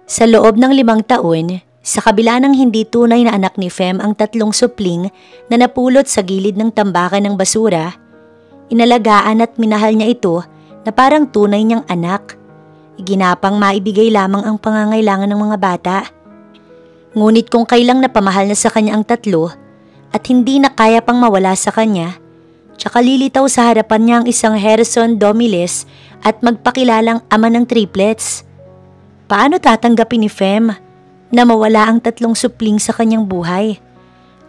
Sa loob ng 5 taon, sa kabila ng hindi tunay na anak ni Fem ang 3 supling na napulot sa gilid ng tambakan ng basura, inalagaan at minahal niya ito na parang tunay niyang anak. Iginapang maibigay lamang ang pangangailangan ng mga bata. Ngunit kung kailang napamahal na sa kanya ang 3 at hindi na kaya pang mawala sa kanya, tsaka lilitaw sa harapan niya ang isang Harrison Domiles at magpakilalang ama ng triplets. Paano tatanggapin ni Fem na mawala ang 3 supling sa kanyang buhay?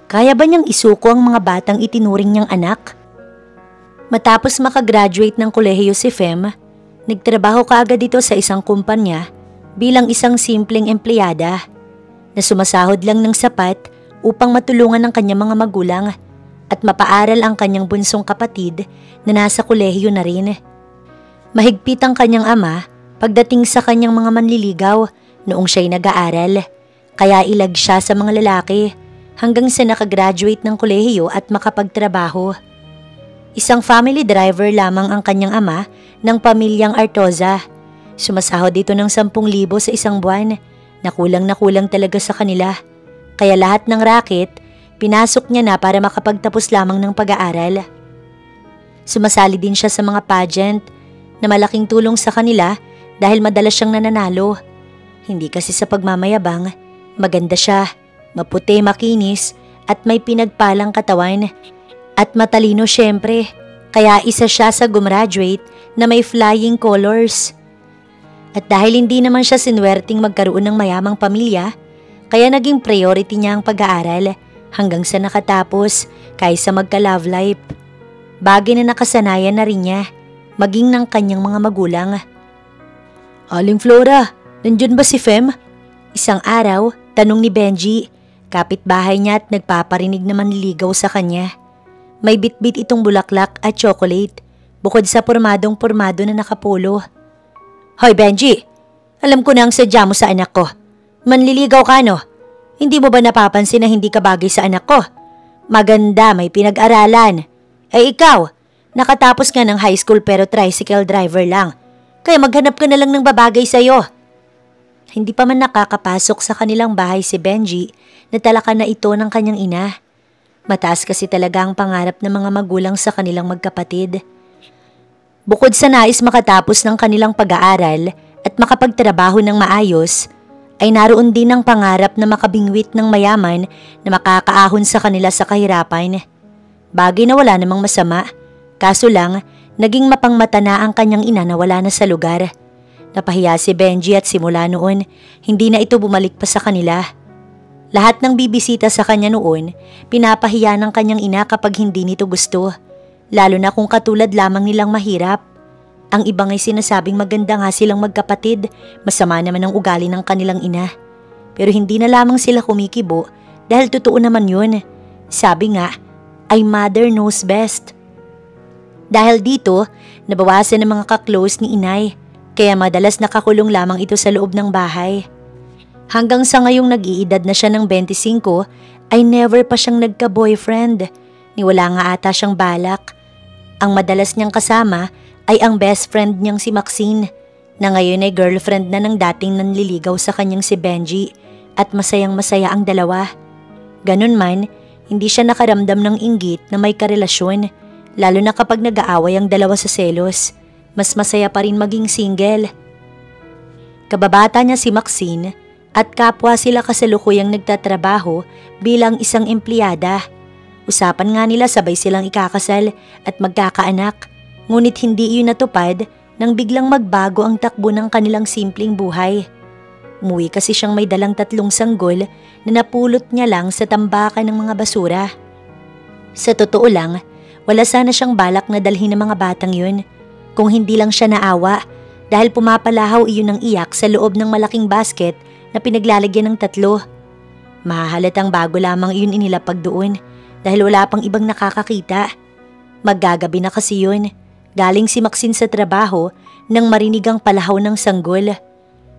Kaya ba niyang isuko ang mga batang itinuring niyang anak? Matapos makagraduate ng kolehiyo si Fem, nagtrabaho kaagad ito sa isang kumpanya bilang isang simpleng empleyada na sumasahod lang ng sapat upang matulungan ang kanyang mga magulang at mapaaral ang kanyang bunsong kapatid na nasa kolehiyo na rin. Mahigpit ang kanyang ama pagdating sa kanyang mga manliligaw noong siya'y nag-aaral, kaya ilag siya sa mga lalaki hanggang sa nakagraduate ng kolehiyo at makapagtrabaho. Isang family driver lamang ang kanyang ama ng pamilyang Artoza. Sumasahod dito ng 10,000 sa isang buwan na kulang talaga sa kanila, kaya lahat ng racket pinasok niya na para makapagtapos lamang ng pag-aaral. Sumasali din siya sa mga pageant na malaking tulong sa kanila dahil madalas siyang nananalo. Hindi kasi sa pagmamayabang, maganda siya, maputi, makinis at may pinagpalang katawan. At matalino syempre, kaya isa siya sa gumraduate na may flying colors. At dahil hindi naman siya sinuwerting magkaroon ng mayamang pamilya, kaya naging priority niya ang pag-aaral hanggang sa nakatapos kaysa magka-love life. Bagay na nakasanayan na rin niya, maging ng kanyang mga magulang. Aling Flora, nandyan ba si Fem? Isang araw, tanong ni Benji, kapitbahay niya at nagpaparinig na manliligaw sa kanya. May bitbit itong bulaklak at chocolate, bukod sa pormadong-pormado na nakapolo. Hoy Benji, alam ko na ang sadya mo sa anak ko. Manliligaw ka no? Hindi mo ba napapansin na hindi ka bagay sa anak ko? Maganda, may pinag-aralan. Eh ikaw, nakatapos nga ng high school pero tricycle driver lang. Kaya maghanap ka na lang ng babagay sa'yo. Hindi pa man nakakapasok sa kanilang bahay si Benji, natalaka na ito ng kanyang ina. Mataas kasi talaga ang pangarap ng mga magulang sa kanilang magkapatid. Bukod sa nais makatapos ng kanilang pag-aaral at makapagtrabaho ng maayos, ay naroon din ang pangarap na makabingwit ng mayaman na makakaahon sa kanila sa kahirapan. Bagay na wala namang masama, kaso lang naging mapangmata na ang kanyang ina na wala na sa lugar. Napahiya si Benji at simula noon, hindi na ito bumalik pa sa kanila. Lahat ng bibisita sa kanya noon, pinapahiya ng kanyang ina kapag hindi nito gusto, lalo na kung katulad lamang nilang mahirap. Ang ibang ay sinasabing maganda nga silang magkapatid, masama naman ang ugali ng kanilang ina. Pero hindi na lamang sila kumikibo dahil totoo naman yun. Sabi nga, ay mother knows best. Dahil dito, nabawasan ang mga ka-close ni inay, kaya madalas nakakulong lamang ito sa loob ng bahay. Hanggang sa ngayong nag-iedad na siya ng 25, ay never pa siyang nagka-boyfriend, ni wala nga ata siyang balak. Ang madalas niyang kasama ay ang best friend niyang si Maxine, na ngayon ay girlfriend na ng dating nanliligaw sa kanyang si Benji, at masayang-masaya ang dalawa. Ganun man, hindi siya nakaramdam ng inggit na may karelasyon, lalo na kapag nag-aaway ang dalawa sa selos. Mas masaya pa rin maging single. Kababata niya si Maxine at kapwa sila kasalukuyang nagtatrabaho bilang isang empleyada. Usapan nga nila sabay silang ikakasal at magkakaanak, ngunit hindi iyon natupad nang biglang magbago ang takbo ng kanilang simpleng buhay. Umuwi kasi siyang may dalang 3 sanggol na napulot niya lang sa tambakan ng mga basura. Sa totoo lang, wala sana siyang balak na dalhin ng mga batang yun, kung hindi lang siya naawa dahil pumapalahaw iyon ng iyak sa loob ng malaking basket na pinaglalagyan ng 3. Mahahalatang bago lamang iyon inilapag doon dahil wala pang ibang nakakakita. Maggagabi na kasi yun. Galing si Maxine sa trabaho nang marinig ang palahaw ng sanggol.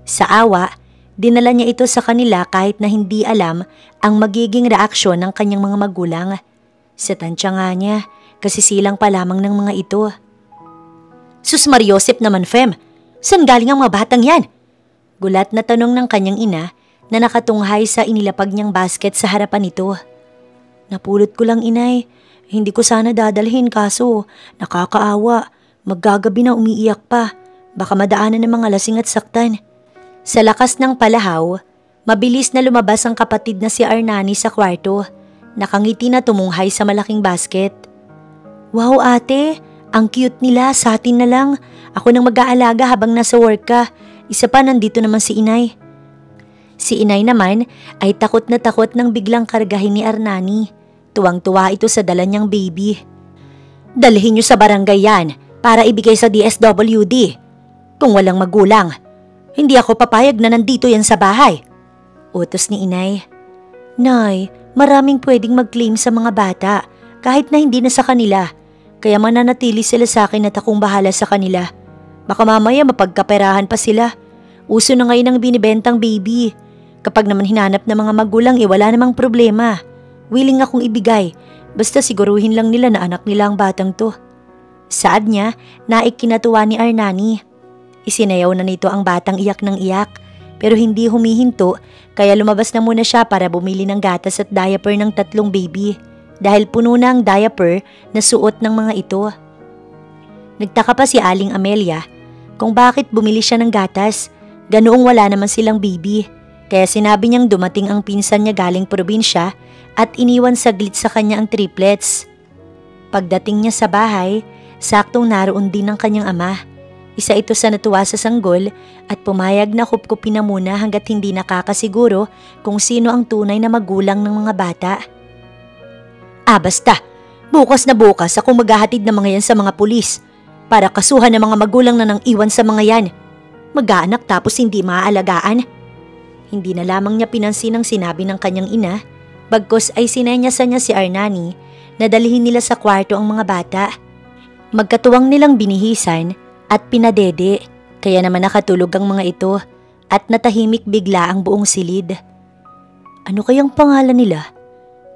Sa awa, dinala niya ito sa kanila kahit na hindi alam ang magiging reaksyon ng kanyang mga magulang. Sa tansya nga niya, kasi silang pa lamang ng mga ito. Sus Mariosep naman, Fem, saan galing ang mga batang yan? Gulat na tanong ng kanyang ina na nakatunghay sa inilapag niyang basket sa harapan nito. Napulot ko lang, inay. Hindi ko sana dadalhin kaso nakakaawa. Maggagabi na umiiyak pa. Baka madaanan ng mga lasing at saktan. Sa lakas ng palahaw, mabilis na lumabas ang kapatid na si Arnani sa kwarto. Nakangiti na tumunghay sa malaking basket. Wow ate, ang cute nila, sa atin na lang. Ako nang mag-aalaga habang nasa work ka. Isa pa, nandito naman si inay. Si inay naman ay takot na takot nang biglang kargahin ni Arnani. Tuwang-tuwa ito sa dala niyang baby. Dalhin niyo sa barangay yan para ibigay sa DSWD. Kung walang magulang, hindi ako papayag na nandito yan sa bahay. Utos ni inay. Nay, maraming pwedeng mag-claim sa mga bata kahit na hindi na sa kanila. Kaya mananatili sila sa akin at akong bahala sa kanila. Baka mamaya mapagkaperahan pa sila. Uso na ngayon ang binibentang baby. Kapag naman hinanap ng mga magulang wala namang problema. Willing akong ibigay. Basta siguruhin lang nila na anak nila ang batang to. Saad niya na ikinatuwa ni Arnani. Isinayaw na nito ang batang iyak ng iyak. Pero hindi humihinto kaya lumabas na muna siya para bumili ng gatas at diaper ng 3 baby. Dahil puno na ang diaper na suot ng mga ito. Nagtaka pa si Aling Amelia kung bakit bumili siya ng gatas. Ganoong wala naman silang baby. Kaya sinabi niyang dumating ang pinsan niya galing probinsya at iniwan saglit sa kanya ang triplets. Pagdating niya sa bahay, saktong naroon din ang kanyang ama. Isa ito sa natuwa sa sanggol at pumayag na kupkupin na muna hanggat hindi nakakasiguro kung sino ang tunay na magulang ng mga bata. Basta, bukas na bukas ako maghahatid ng mga yan sa mga pulis para kasuhan ng mga magulang na nang iwan sa mga yan. Mag-aanak tapos hindi maaalagaan. Hindi na lamang niya pinansin ang sinabi ng kanyang ina, bagkos ay sinenyasan niya si Arnani na dalhin nila sa kwarto ang mga bata. Magkatuwang nilang binihisan at pinadede, kaya naman nakatulog ang mga ito at natahimik bigla ang buong silid. Ano kayang pangalan nila?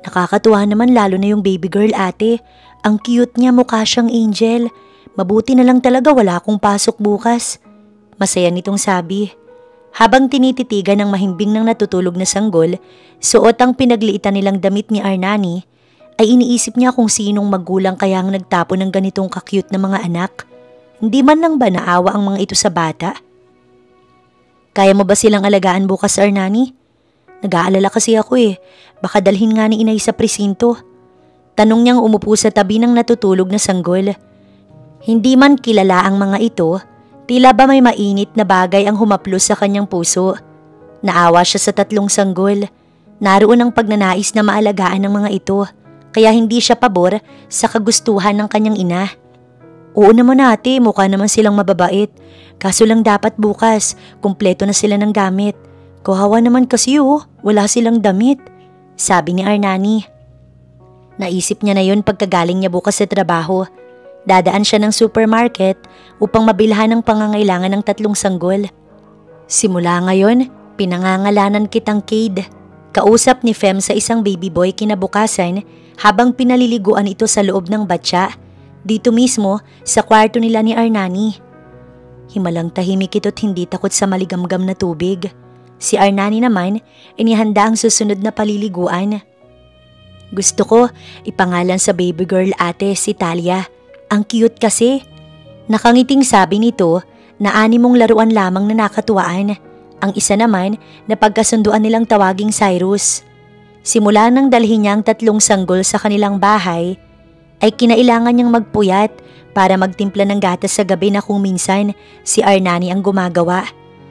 Nakakatuwa naman lalo na yung baby girl ate. Ang cute niya, mukha siyang angel. Mabuti na lang talaga wala akong pasok bukas. Masaya nitong sabi. Habang tinititigan ng mahimbing ng natutulog na sanggol, suot ang pinagliitan nilang damit ni Arnani, ay iniisip niya kung sinong magulang kaya ang nagtapon ng ganitong ka-cute na mga anak. Hindi man lang ba naawa ang mga ito sa bata? Kaya mo ba silang alagaan bukas, Arnani? Nag-aalala kasi ako baka dalhin nga ni inay sa presinto. Tanong niyang umupo sa tabi ng natutulog na sanggol. Hindi man kilala ang mga ito, tila ba may mainit na bagay ang humaplos sa kanyang puso. Naawa siya sa 3 sanggol. Naroon ang pagnanais na maalagaan ng mga ito, kaya hindi siya pabor sa kagustuhan ng kanyang ina. Oo naman ate, mukha naman silang mababait. Kaso lang dapat bukas, kumpleto na sila ng gamit. Kawawa naman kasi wala silang damit, sabi ni Arnani. Naisip niya na yun pagkagaling niya bukas sa trabaho. Dadaan siya ng supermarket upang mabilhan ng pangangailangan ng 3 sanggol. Simula ngayon, pinangangalanan kitang Cade. Kausap ni Fem sa isang baby boy kinabukasan habang pinaliliguan ito sa loob ng batya. Dito mismo sa kwarto nila ni Arnani. Himalang tahimik ito't hindi takot sa maligamgam na tubig. Si Arnani naman, inihanda ang susunod na paliliguan. Gusto ko ipangalan sa baby girl ate si Talia. Ang cute kasi. Nakangiting sabi nito na 6 laruan lamang na nakatuwaan. Ang isa naman na pagkasunduan nilang tawaging Cyrus. Simula nang dalhin niya ang 3 sanggol sa kanilang bahay, ay kinailangan niyang magpuyat para magtimpla ng gatas sa gabi na kung minsan si Arnani ang gumagawa.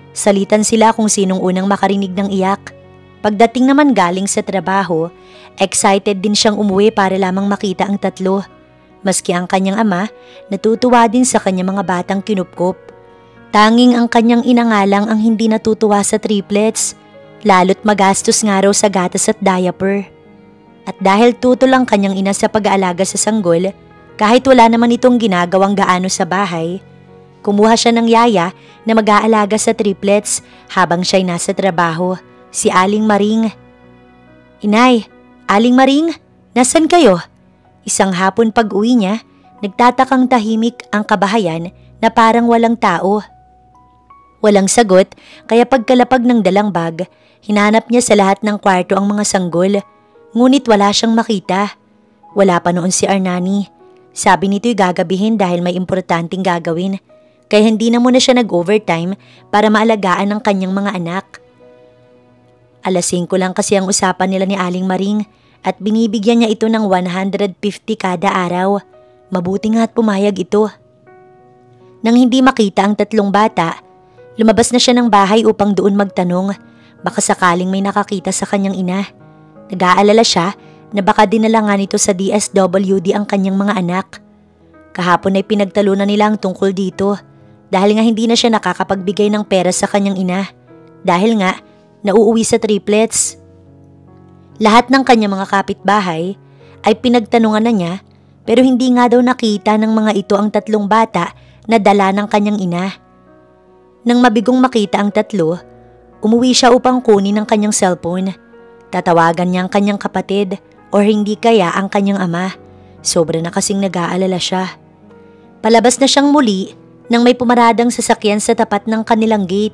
Salitan sila kung sinong unang makarinig ng iyak. Pagdating naman galing sa trabaho, excited din siyang umuwi para lamang makita ang 3. Maski ang kanyang ama, natutuwa din sa kanyang mga batang kinupkop. Tanging ang kanyang inangalang ang hindi natutuwa sa triplets, lalo't magastos nga raw sa gatas at diaper. At dahil tutol ang kanyang ina sa pag-aalaga sa sanggol, kahit wala naman itong ginagawang gaano sa bahay, kumuha siya ng yaya na mag-aalaga sa triplets habang siya'y nasa trabaho, si Aling Maring. Inay, Aling Maring, nasan kayo? Isang hapon pag-uwi niya, nagtatakang tahimik ang kabahayan na parang walang tao. Walang sagot, kaya pagkalapag ng dalang bag, hinanap niya sa lahat ng kwarto ang mga sanggol. Ngunit wala siyang makita. Wala pa noon si Arnani. Sabi nito'y gagabihin dahil may importanteng gagawin. Kaya hindi na muna siya nag-overtime para maalagaan ang kanyang mga anak. Alas 5 lang kasi ang usapan nila ni Aling Maring at binibigyan niya ito ng 150 kada araw. Mabuti nga at pumayag ito. Nang hindi makita ang 3 bata, lumabas na siya ng bahay upang doon magtanong. Baka sakaling may nakakita sa kanyang ina. Nag-aalala siya na baka dinala nga nito sa DSWD ang kanyang mga anak. Kahapon ay pinagtalunan nila ang tungkol dito dahil nga hindi na siya nakakapagbigay ng pera sa kanyang ina. Dahil nga, nauuwi sa triplets. Lahat ng kanyang mga kapitbahay ay pinagtanungan na niya pero hindi nga daw nakita ng mga ito ang 3 bata na dala ng kanyang ina. Nang mabigong makita ang 3, umuwi siya upang kunin ang kanyang cellphone. Tatawagan niya ang kanyang kapatid o hindi kaya ang kanyang ama. Sobra na kasing nag-aalala siya. Palabas na siyang muli nang may pumaradang sasakyan sa tapat ng kanilang gate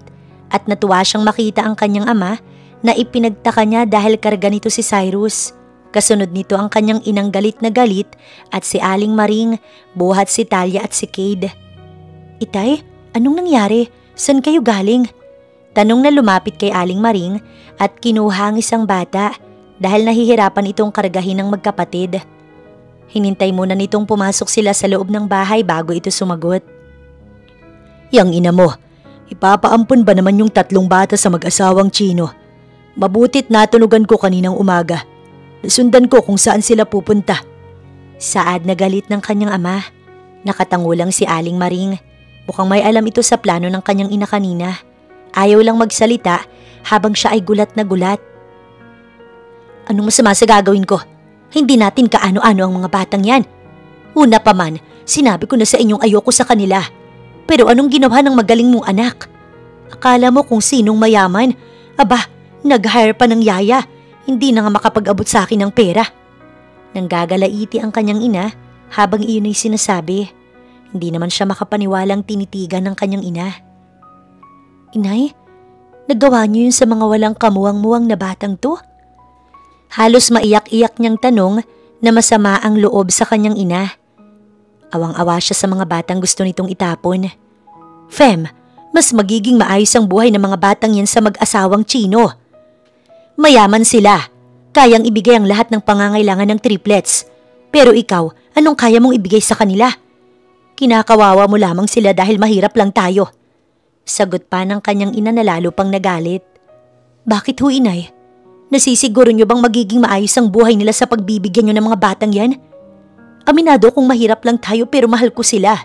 at natuwa siyang makita ang kanyang ama na ipinagtaka niya dahil karga nito si Cyrus. Kasunod nito ang kanyang inang galit na galit at si Aling Maring, buhat si Talia at si Cade. Itay, anong nangyari? San kayo galing? Tanong na lumapit kay Aling Maring at kinuha ang isang bata dahil nahihirapan itong kargahin ng magkapatid. Hinintay muna nitong pumasok sila sa loob ng bahay bago ito sumagot. Yang ina mo, ipapaampun ba naman yung 3 bata sa mag-asawang Chino? Mabutit natunugan ko kaninang umaga. Nasundan ko kung saan sila pupunta. Saad na galit ng kanyang ama. Nakatango lang si Aling Maring. Mukhang may alam ito sa plano ng kanyang ina kanina. Ayaw lang magsalita habang siya ay gulat na gulat. Anong masama sa gagawin ko? Hindi natin kaano-ano ang mga batang yan. Una pa man, sinabi ko na sa inyong ayoko sa kanila. Pero anong ginawa ng magaling mong anak? Akala mo kung sinong mayaman? Aba, nag-hire pa ng yaya. Hindi na nga makapag-abot sa akin ng pera. Nanggagalaiti ang kanyang ina habang iyon ay sinasabi. Hindi naman siya makapaniwalang tinitigan ng kanyang ina. Inay, nagawa niyo yun sa mga walang kamuwang-muwang na batang to? Halos maiyak-iyak niyang tanong na masama ang loob sa kanyang ina. Awang-awa siya sa mga batang gusto nitong itapon. Fem, mas magiging maayos ang buhay ng mga batang yan sa mag-asawang Chino. Mayaman sila. Kayang ibigay ang lahat ng pangangailangan ng triplets. Pero ikaw, anong kaya mong ibigay sa kanila? Kinakawawa mo lamang sila dahil mahirap lang tayo. Sagot pa ng kanyang ina na lalo pang nagalit. Bakit ho, inay? Nasisiguro niyo bang magiging maayos ang buhay nila sa pagbibigyan niyo ng mga batang yan? Aminado kung mahirap lang tayo pero mahal ko sila.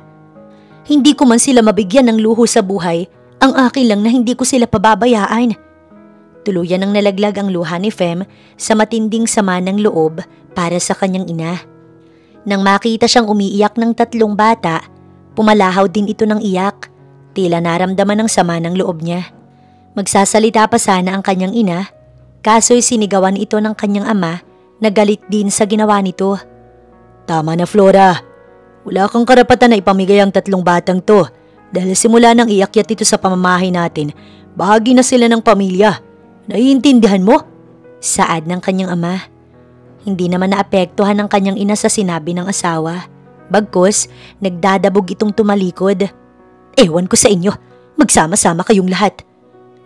Hindi ko man sila mabigyan ng luho sa buhay. Ang akin lang na hindi ko sila pababayaan. Tuluyan ang nalaglag ang luha ni Fem sa matinding sama ng loob para sa kanyang ina. Nang makita siyang umiiyak ng 3 bata, pumalahaw din ito ng iyak. Tila naramdaman ng sama ng loob niya. Magsasalita pa sana ang kanyang ina, kaso'y sinigawan ito ng kanyang ama na galit din sa ginawa nito. Tama na, Flora. Wala kang karapatan na ipamigay ang 3 batang to dahil simula nang iakyat ito sa pamamahay natin, bahagi na sila ng pamilya. Naiintindihan mo? Saad ng kanyang ama. Hindi naman naapektuhan ng kanyang ina sa sinabi ng asawa. Bagkus, nagdadabog itong tumalikod. Ewan ko sa inyo, magsama-sama kayong lahat.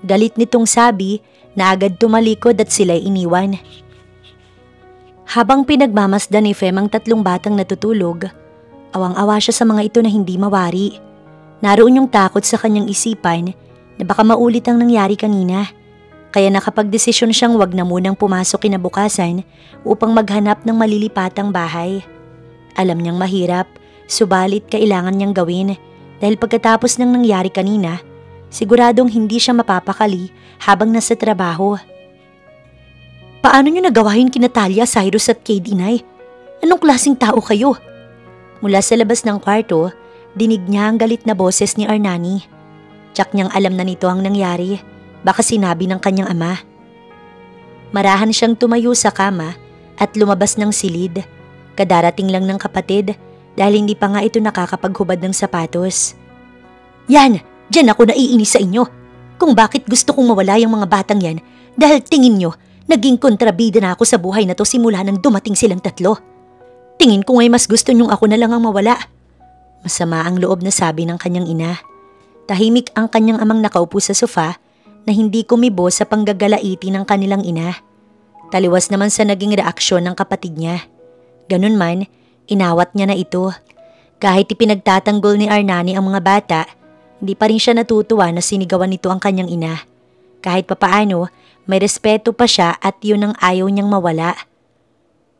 Galit nitong sabi na agad tumalikod at sila'y iniwan. Habang pinagmamasdan ni Fem ang 3 batang natutulog, awang-awa siya sa mga ito na hindi mawari. Naroon yung takot sa kanyang isipan na baka maulit ang nangyari kanina. Kaya nakapagdesisyon siyang wag na munang pumasok kinabukasan upang maghanap ng malilipatang bahay. Alam niyang mahirap, subalit kailangan niyang gawin dahil pagkatapos ng nangyari kanina, siguradong hindi siya mapapakali habang nasa trabaho. Paano niyo nagawa yun kina Talia, Cyrus at Cade, inay? Anong klaseng tao kayo? Mula sa labas ng kwarto, dinig niya ang galit na boses ni Arnani. Tsak niyang alam na nito ang nangyari. Baka sinabi ng kanyang ama. Marahan siyang tumayo sa kama at lumabas ng silid. Kadarating lang ng kapatid dahil hindi pa nga ito nakakapaghubad ng sapatos. Yan! Diyan ako naiinis sa inyo. Kung bakit gusto kong mawala yung mga batang yan dahil tingin nyo, naging kontrabida na ako sa buhay na to simula nang dumating silang tatlo. Tingin ko ngay mas gusto nyong ako na lang ang mawala. Masama ang loob na sabi ng kanyang ina. Tahimik ang kanyang amang nakaupo sa sofa na hindi kumibo sa panggagalaiti ng kanilang ina. Taliwas naman sa naging reaksyon ng kapatid niya. Ganun man, inawat niya na ito. Kahit ipinagtatanggol ni Arnani ang mga bata, hindi pa rin siya natutuwa na sinigawan nito ang kanyang ina. Kahit papaano, may respeto pa siya at yun ang ayaw niyang mawala.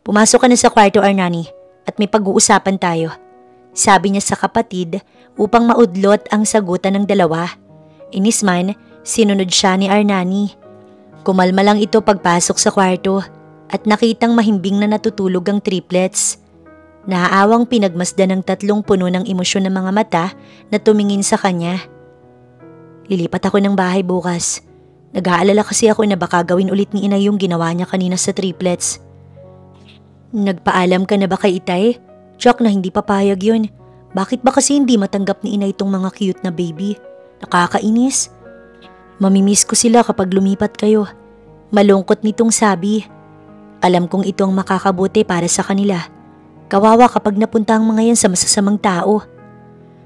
Pumasok ka na sa kwarto, Arnani, at may pag-uusapan tayo. Sabi niya sa kapatid upang maudlot ang sagutan ng dalawa. Inis man, sinunod siya ni Arnani. Kumalma lang ito pagpasok sa kwarto at nakitang mahimbing na natutulog ang triplets. Naaawang pinagmasdan ng tatlong puno ng emosyon ng mga mata na tumingin sa kanya. Lilipat ako ng bahay bukas. Nag-aalala kasi ako na baka gawin ulit ni Inay yung ginawa niya kanina sa triplets. Nagpaalam ka na ba kay Itay? Tsak na hindi papayag yun. Bakit ba kasi hindi matanggap ni Inay itong mga cute na baby? Nakakainis. Mamimiss ko sila kapag lumipat kayo. Malungkot nitong sabi. Alam kong ito ang makakabuti para sa kanila. Kawawa kapag napunta ang mga yan sa masasamang tao.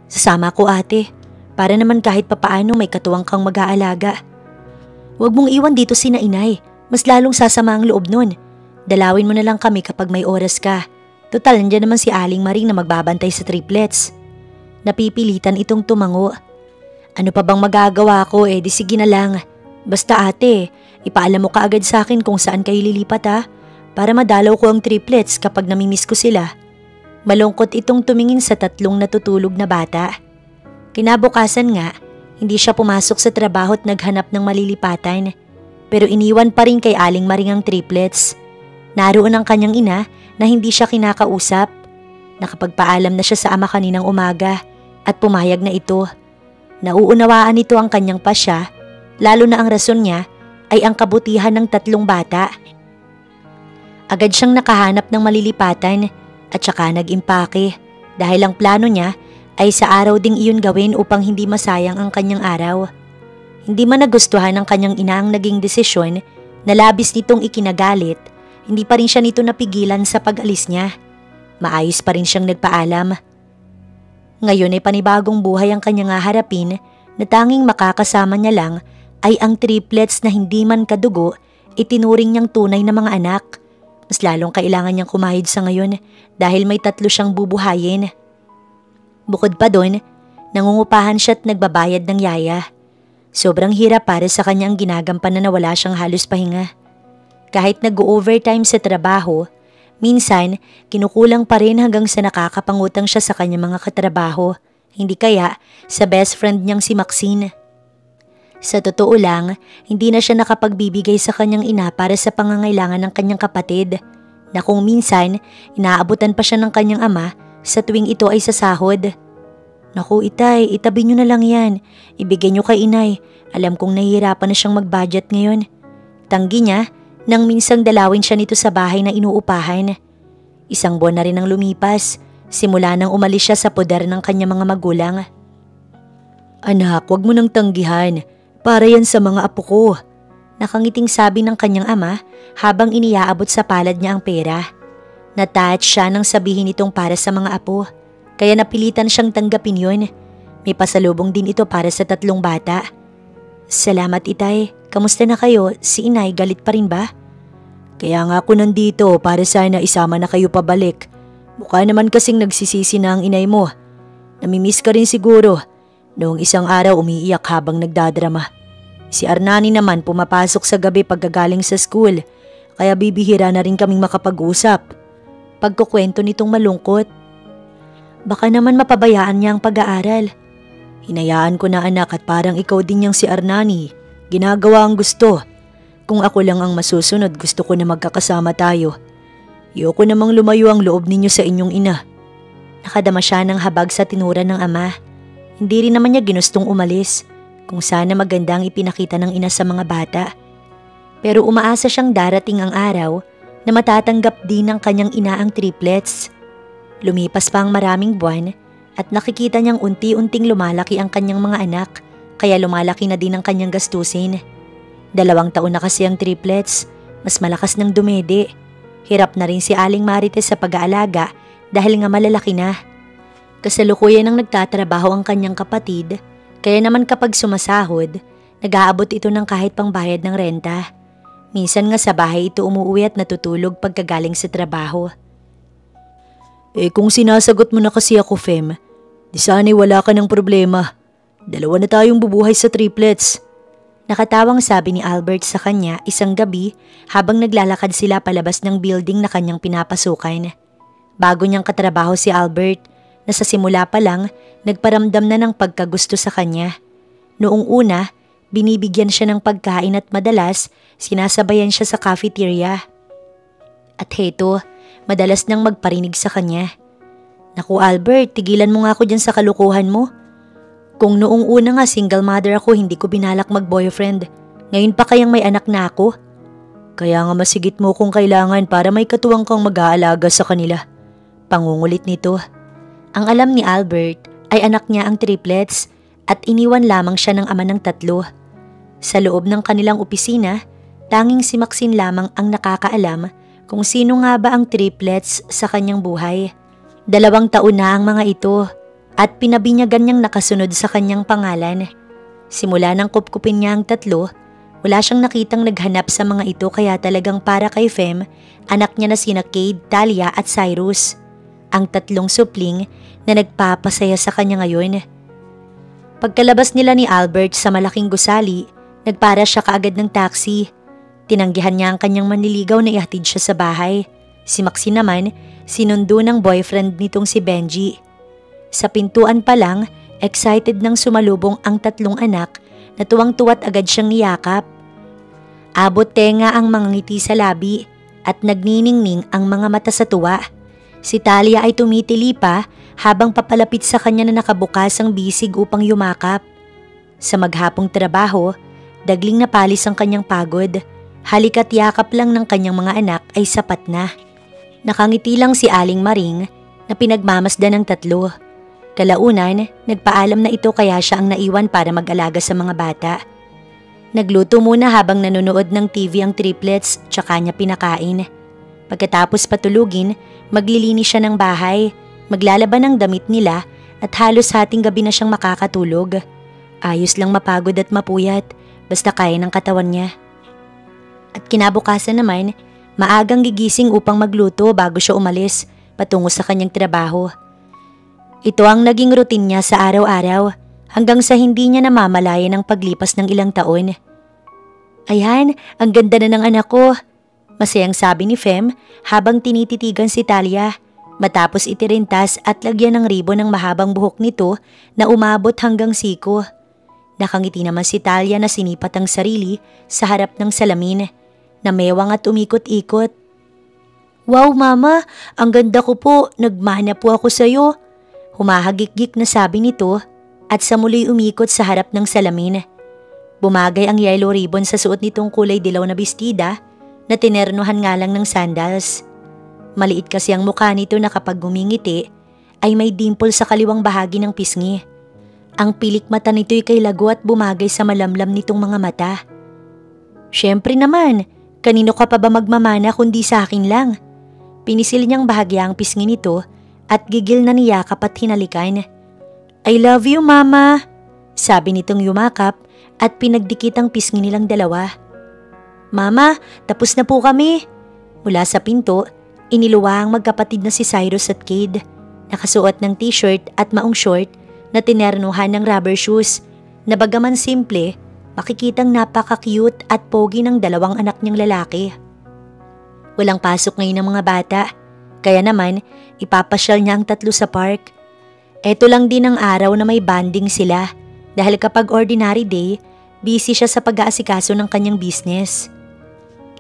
Sasama ko ate, para naman kahit papaano may katuwang kang mag-aalaga. Huwag mong iwan dito sina Inay, mas lalong sasama ang loob nun. Dalawin mo na lang kami kapag may oras ka. Total, nandiyan naman si Aling Maring na magbabantay sa triplets. Napipilitan itong tumango. Ano pa bang magagawa ko di sige na lang. Basta ate, ipaalam mo kaagad sa akin kung saan kayo lilipat ha. Para madalaw ko ang triplets kapag namimiss ko sila. Malungkot itong tumingin sa tatlong natutulog na bata. Kinabukasan nga, hindi siya pumasok sa trabaho at naghanap ng malilipatan. Pero iniwan pa rin kay Aling Maring ang triplets. Naroon ang kanyang ina na hindi siya kinakausap. Nakapagpaalam na siya sa ama kaninang umaga at pumayag na ito. Nauunawaan nito ang kanyang pasya, lalo na ang rason niya ay ang kabutihan ng tatlong bata. Agad siyang nakahanap ng malilipatan at saka nag-impake dahil ang plano niya ay sa araw ding iyon gawin upang hindi masayang ang kanyang araw. Hindi man nagustuhan ng kanyang ina ang naging desisyon na labis nitong ikinagalit, hindi pa rin siya nito napigilan sa pag-alis niya. Maayos pa rin siyang nagpaalam. Ngayon ay panibagong buhay ang kanyang haharapin na tanging makakasama niya lang ay ang triplets na hindi man kadugo itinuring niyang tunay na mga anak. Mas lalong kailangan niyang kumahid sa ngayon dahil may tatlo siyang bubuhayin. Bukod pa doon, nangungupahan siya at nagbabayad ng yaya. Sobrang hirap para sa kanya ang ginagampan na nawala siyang halos pahinga. Kahit nag-overtime sa trabaho, minsan kinukulang pa rin hanggang sa nakakapangutang siya sa kanyang mga katrabaho, hindi kaya sa best friend niyang si Maxine. Sa totoo lang, hindi na siya nakapagbibigay sa kanyang ina para sa pangangailangan ng kanyang kapatid, na kung minsan inaabutan pa siya ng kanyang ama sa tuwing ito ay sasahod. Naku Itay, itabi niyo na lang yan. Ibigay niyo kay Inay. Alam kong nahihirapan na siyang mag-budget ngayon. Tanggi niya nang minsang dalawin siya nito sa bahay na inuupahan. Isang buwan na rin ang lumipas, simula nang umalis siya sa poder ng kanyang mga magulang. Anak, wag mo nang tanggihan. Para yan sa mga apo ko. Nakangiting sabi ng kanyang ama habang iniaabot sa palad niya ang pera. Natouch siya nang sabihin itong para sa mga apo, kaya napilitan siyang tanggapin yun. May pasalubong din ito para sa tatlong bata. Salamat Itay, kamusta na kayo? Si Inay galit pa rin ba? Kaya nga ako nandito para sana isama na kayo pabalik. Mukha naman kasing nagsisisi na ang inay mo. Namimiss ka rin siguro. Noong isang araw umiiyak habang nagdadrama. Si Arnani naman pumapasok sa gabi pagkagaling sa school, kaya bibihira na rin kaming makapag-usap. Pagkukwento nitong malungkot. Baka naman mapabayaan niya ang pag-aaral. Hinayaan ko na anak at parang ikaw din niyang si Arnani. Ginagawa ang gusto. Kung ako lang ang masusunod, gusto ko na magkakasama tayo. Ayoko namang lumayo ang loob ninyo sa inyong ina. Nakadama siya ng habag sa tinura ng ama. Hindi rin naman niya ginustong umalis, kung sana maganda ang ipinakita ng ina sa mga bata. Pero umaasa siyang darating ang araw na matatanggap din ng kanyang ina ang triplets. Lumipas pa ang maraming buwan at nakikita niyang unti-unting lumalaki ang kanyang mga anak kaya lumalaki na din ang kanyang gastusin. 2 taon na kasi ang triplets, mas malakas ng dumede. Hirap na rin si Aling Marites sa pag-aalaga dahil nga malalaki na. Kasalukuyan ang nagtatrabaho ang kanyang kapatid, kaya naman kapag sumasahod, nag-aabot ito ng kahit pangbayad ng renta. Minsan nga sa bahay ito umuwi at natutulog pagkagaling sa trabaho. Kung sinasagot mo na kasi ako, Fem, di sana'y wala ka ng problema. 2 na tayong bubuhay sa triplets. Nakatawang sabi ni Albert sa kanya isang gabi habang naglalakad sila palabas ng building na kanyang pinapasukan. Bago niyang katrabaho si Albert, na sa simula pa lang nagparamdam na ng pagkagusto sa kanya. Noong una, binibigyan siya ng pagkain at madalas sinasabayan siya sa cafeteria. At heto, madalas nang magparinig sa kanya. Naku Albert, tigilan mo nga ako dyan sa kalukuhan mo. Kung noong una nga single mother ako, hindi ko binalak mag-boyfriend. Ngayon pa kayang may anak na ako? Kaya nga masigit mo kung kailangan para may katuwang kang mag-aalaga sa kanila. Pangungulit nito. Ang alam ni Albert ay anak niya ang triplets at iniwan lamang siya ng ama ng 3. Sa loob ng kanilang opisina, tanging si Maxine lamang ang nakakaalam kung sino nga ba ang triplets sa kanyang buhay. 2 taon na ang mga ito at pinabinyagan niyang nakasunod sa kanyang pangalan. Simula nang kupkupin niya ang 3, wala siyang nakitang naghanap sa mga ito kaya talagang para kay Fem, anak niya na sina Cade, Talia at Cyrus. Ang 3 supling na nagpapasaya sa kanya ngayon. Pagkalabas nila ni Albert sa malaking gusali, nagpara siya kaagad ng taxi. Tinanggihan niya ang kanyang manliligaw na ihatid siya sa bahay. Si Maxine naman, sinundo ng boyfriend nitong si Benji. Sa pintuan pa lang, excited nang sumalubong ang 3 anak na tuwang-tuwa't agad siyang niyakap. Abot tenga ang mga ngiti sa labi at nagniningning ang mga mata sa tuwa. Si Talia ay tumitili pa habang papalapit sa kanya na nakabukas ang bisig upang yumakap. Sa maghapong trabaho, dagling napalis ang kanyang pagod. Halika't yakap lang ng kanyang mga anak ay sapat na. Nakangiti lang si Aling Maring na pinagmamasdan ng 3. Kalaunan, nagpaalam na ito kaya siya ang naiwan para mag-alaga sa mga bata. Nagluto muna habang nanonood ng TV ang triplets tsaka niya pinakain. Pagkatapos patulugin, maglilinis siya ng bahay, maglalaban ng damit nila at halos hating gabi na siyang makakatulog. Ayos lang mapagod at mapuyat, basta kaya ng katawan niya. At kinabukasan naman, maagang gigising upang magluto bago siya umalis patungo sa kanyang trabaho. Ito ang naging routine niya sa araw-araw hanggang sa hindi niya namamalayan ang paglipas ng ilang taon. Ayan, ang ganda na ng anak ko. Masayang sabi ni Fem habang tinititigan si Talia matapos itirintas at lagyan ng ribbon ng mahabang buhok nito na umabot hanggang siko. Nakangiti naman si Talia na sinipat ang sarili sa harap ng salamin na mewang at umikot-ikot. Wow mama, ang ganda ko po, nagmana po ako sa'yo. Humahagik-gik na sabi nito at sa muli umikot sa harap ng salamin. Bumagay ang yellow ribbon sa suot nitong kulay dilaw na bestida na tinernuhan nga lang ng sandals. Maliit kasi ang mukha nito na kapag gumingiti ay may dimple sa kaliwang bahagi ng pisngi. Ang pilik mata nito'y kay lago at bumagay sa malamlam nitong mga mata. Siyempre naman, kanino ka pa ba magmamana kundi sa akin lang? Pinisil niyang bahagya ang pisngi nito at gigil na niyakap at hinalikan. I love you mama, sabi nitong yumakap at pinagdikit ang pisngi nilang dalawa. Mama, tapos na po kami. Mula sa pinto, iniluwa ang magkapatid na si Cyrus at Cade. Nakasuot ng t-shirt at maong short na tinernuhan ng rubber shoes na bagaman simple, makikitang napaka-cute at pogi ng 2 anak niyang lalaki. Walang pasok ngayon ng mga bata, kaya naman ipapasyal niya ang 3 sa park. Eto lang din ang araw na may banding sila dahil kapag ordinary day, busy siya sa pag-aasikaso ng kanyang business.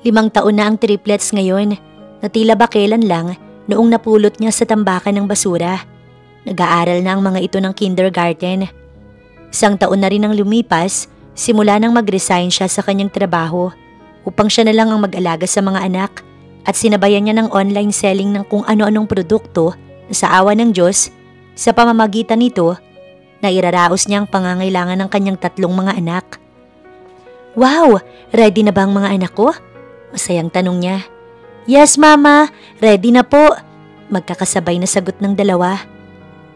5 taon na ang triplets ngayon na tila ba kailan lang noong napulot niya sa tambakan ng basura. Nag-aaral na ang mga ito ng kindergarten. 1 taon na rin ang lumipas simula nang mag-resign siya sa kanyang trabaho upang siya na lang ang mag-alaga sa mga anak at sinabayan niya ng online selling ng kung ano-anong produkto na sa awa ng Diyos, sa pamamagitan nito, na iraraos niya ang pangangailangan ng kanyang 3 mga anak. Wow! Ready na ba ang mga anak ko? Masayang tanong niya. Yes, Mama. Ready na po. Magkakasabay na sagot ng dalawa.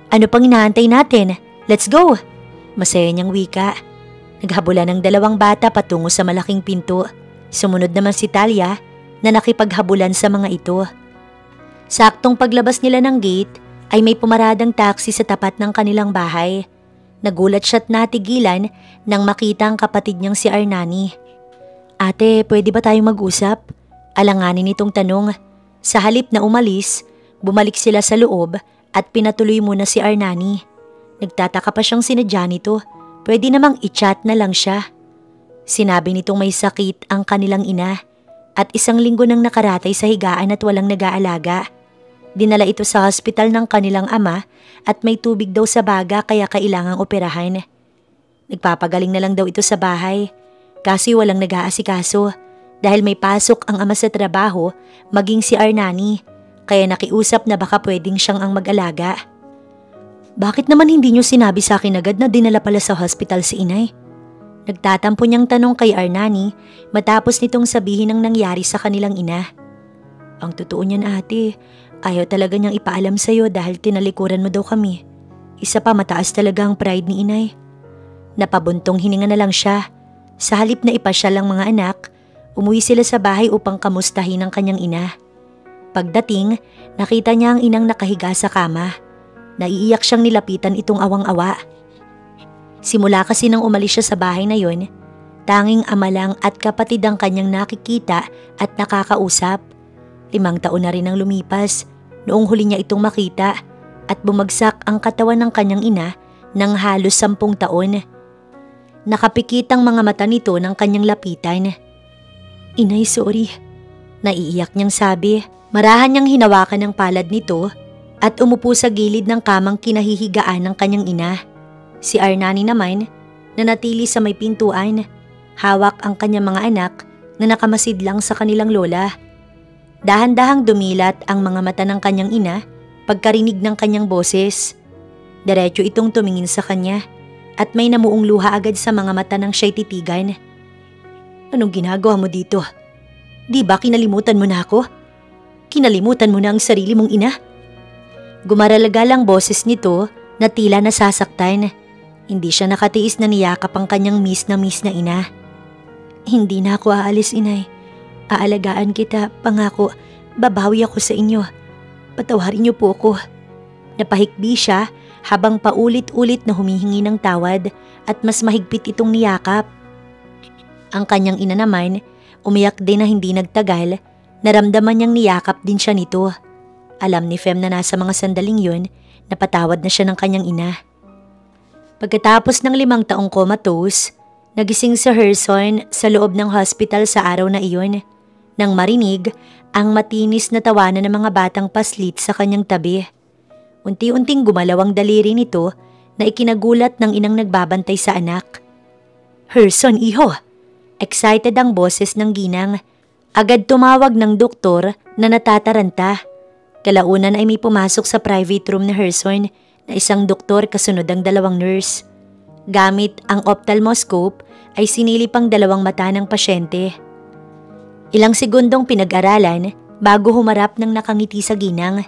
Ano pang inaantay natin? Let's go! Masaya niyang wika. Naghabulan ng 2 bata patungo sa malaking pinto. Sumunod naman si Talia na nakipaghabulan sa mga ito. Saktong paglabas nila ng gate ay may pumaradang taxi sa tapat ng kanilang bahay. Nagulat siya't natigilan nang makita ang kapatid niyang si Arnani. Ate, pwede ba tayong mag-usap? Alanganin itong tanong. Sa halip na umalis, bumalik sila sa loob at pinatuloy muna si Arnani. Nagtataka pa siyang sinadya nito. Pwede namang i-chat na lang siya. Sinabi nitong may sakit ang kanilang ina at 1 linggo nang nakaratay sa higaan at walang nag-aalaga. Dinala ito sa hospital ng kanilang ama at may tubig daw sa baga kaya kailangang operahan. Nagpapagaling na lang daw ito sa bahay kasi walang nag-aasikaso dahil may pasok ang ama sa trabaho maging si Arnani kaya nakiusap na baka pwedeng siyang ang mag-alaga. Bakit naman hindi niyo sinabi sa akin agad na dinala pala sa hospital si inay? Nagtatampo niyang tanong kay Arnani matapos nitong sabihin ang nangyari sa kanilang ina. Ang totoo niyan ate, ayaw talaga niyang ipaalam sa'yo dahil tinalikuran mo daw kami. Isa pa mataas talaga ang pride ni inay. Napabuntong hininga na lang siya. Sa halip na ipasyal ang mga anak, umuwi sila sa bahay upang kamustahin ang kanyang ina. Pagdating, nakita niya ang inang nakahiga sa kama. Naiiyak siyang nilapitan itong awang-awa. Simula kasi nang umalis siya sa bahay na yon, tanging ama lang at kapatid ang kanyang nakikita at nakakausap. 5 taon na rin ang lumipas noong huli niya itong makita at bumagsak ang katawan ng kanyang ina ng halos 10 taon. Nakapikit ang mga mata nito ng kanyang lapitan. Inay, sorry. Naiiyak niyang sabi. Marahan niyang hinawakan ng palad nito at umupo sa gilid ng kamang kinahihigaan ng kanyang ina. Si Arnani naman, nanatili sa may pintuan. Hawak ang kanyang mga anak na nakamasid lang sa kanilang lola. Dahan-dahang dumilat ang mga mata ng kanyang ina pagkarinig ng kanyang boses. Diretso itong tumingin sa kanya at may namuong luha agad sa mga mata ng siya'y titigan. Anong ginagawa mo dito? Di ba kinalimutan mo na ako? Kinalimutan mo na ang sarili mong ina? Gumaralaga lang boses nito na tila nasasaktan. Hindi siya nakatiis na niyakap ang kanyang miss na ina. Hindi na ako aalis, inay. Aalagaan kita, pangako, babawi ako sa inyo. Patawarin niyo po ako. Napahikbi siya habang paulit-ulit na humihingi ng tawad at mas mahigpit itong niyakap. Ang kanyang ina naman, umiyak din na hindi nagtagal, naramdaman niyang niyakap din siya nito. Alam ni Fem na nasa mga sandaling yun, napatawad na siya ng kanyang ina. Pagkatapos ng 5 taong comatose, nagising si Herson sa loob ng hospital sa araw na iyon nang marinig ang matinis na tawanan ng mga batang paslit sa kanyang tabi. Unti-unting gumalaw ang daliri nito na ikinagulat ng inang nagbabantay sa anak. Herson, iho! Excited ang boses ng ginang. Agad tumawag ng doktor na natataranta. Kalaunan ay may pumasok sa private room ni Herson na isang doktor kasunod ang 2 nurse. Gamit ang ophthalmoscope ay sinilip ang 2 mata ng pasyente. Ilang segundong pinag-aralan bago humarap ng nakangiti sa ginang.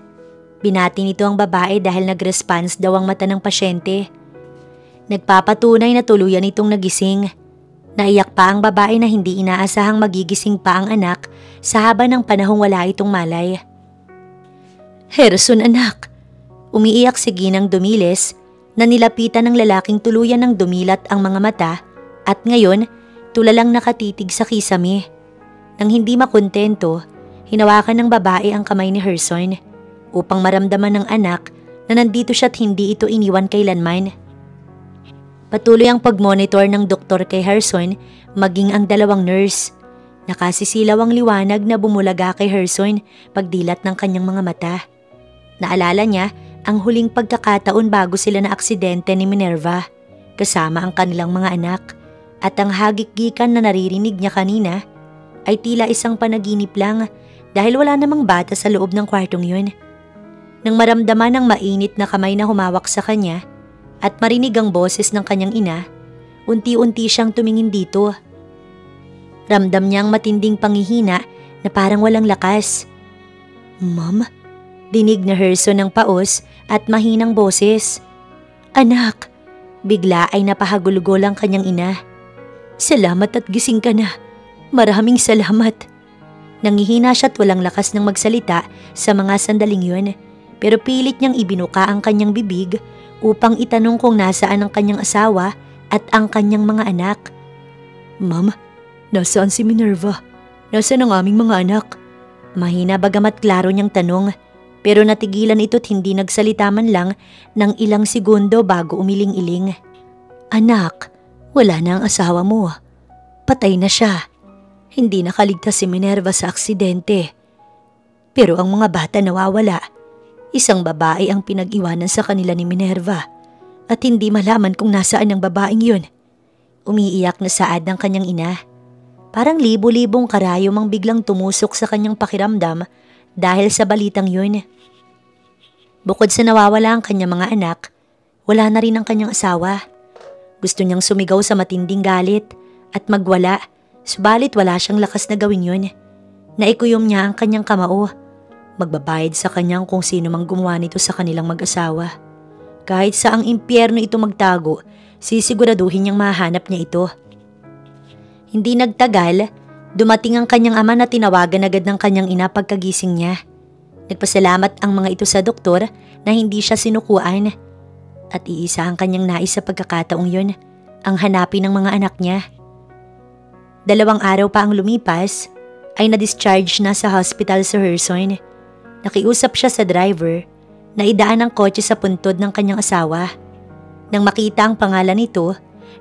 Binati nito ang babae dahil nag-response daw ang mata ng pasyente. Nagpapatunay na tuluyan itong nagising. Naiyak pa ang babae na hindi inaasahang magigising pa ang anak sa haba ng panahong wala itong malay. Herson, anak! Umiiyak si Ginang Dumiles na nilapitan ng lalaking tuluyan ng dumilat ang mga mata at ngayon tulalang nakatitig sa kisame. Nang hindi makontento, hinawakan ng babae ang kamay ni Herson upang maramdaman ng anak na nandito siya't hindi ito iniwan kailanman. Patuloy ang pagmonitor ng doktor kay Herson maging ang 2 nurse. Nakasisilaw ang liwanag na bumulaga kay Herson pagdilat ng kanyang mga mata. Naalala niya ang huling pagkakataon bago sila na aksidente ni Minerva kasama ang kanilang mga anak at ang hagik-gikan na naririnig niya kanina ay tila isang panaginip lang dahil wala namang bata sa loob ng kwartong yun. Nang maramdaman ng mainit na kamay na humawak sa kanya, at marinig ang boses ng kanyang ina, unti-unti siyang tumingin dito. Ramdam niyang matinding panghihina na parang walang lakas. "Ma'am?" Dinig na Herson ng paos at mahinang boses. "Anak!" Bigla ay napahagulgol ang kanyang ina. "Salamat at gising ka na. Maraming salamat." Nangihina siya at walang lakas ng magsalita sa mga sandaling yun, pero pilit niyang ibinuka ang kanyang bibig upang itanong kung nasaan ang kanyang asawa at ang kanyang mga anak. "Ma'am, nasaan si Minerva? Nasaan ang aming mga anak?" Mahina bagamat klaro niyang tanong, pero natigilan ito't hindi nagsalita man lang ng ilang segundo bago umiling-iling. "Anak, wala na ang asawa mo. Patay na siya. Hindi nakaligtas si Minerva sa aksidente. Pero ang mga bata nawawala. Isang babae ang pinag-iwanan sa kanila ni Minerva at hindi malaman kung nasaan ang babaeng yun." Umiiyak na saad ng kanyang ina. Parang libo-libong karayom ang biglang tumusok sa kanyang pakiramdam dahil sa balitang yun. Bukod sa nawawala ang kanyang mga anak, wala na rin ang kanyang asawa. Gusto niyang sumigaw sa matinding galit at magwala, subalit wala siyang lakas na gawin yun. Naikuyom niya ang kanyang kamao. Magbabayad sa kanyang kung sino mang gumawa nito sa kanilang mag-asawa. Kahit saang impyerno ito magtago, sisiguraduhin niyang mahanap niya ito. Hindi nagtagal, dumating ang kanyang ama na tinawagan agad ng kanyang ina pagkagising niya. Nagpasalamat ang mga ito sa doktor na hindi siya sinukuan. At iisa ang kanyang nais sa pagkakataong yun, ang hanapin ng mga anak niya. 2 araw pa ang lumipas, ay na-discharge na sa hospital si Herson. Nakiusap siya sa driver na idaan ang kotse sa puntod ng kanyang asawa. Nang makita ang pangalan nito,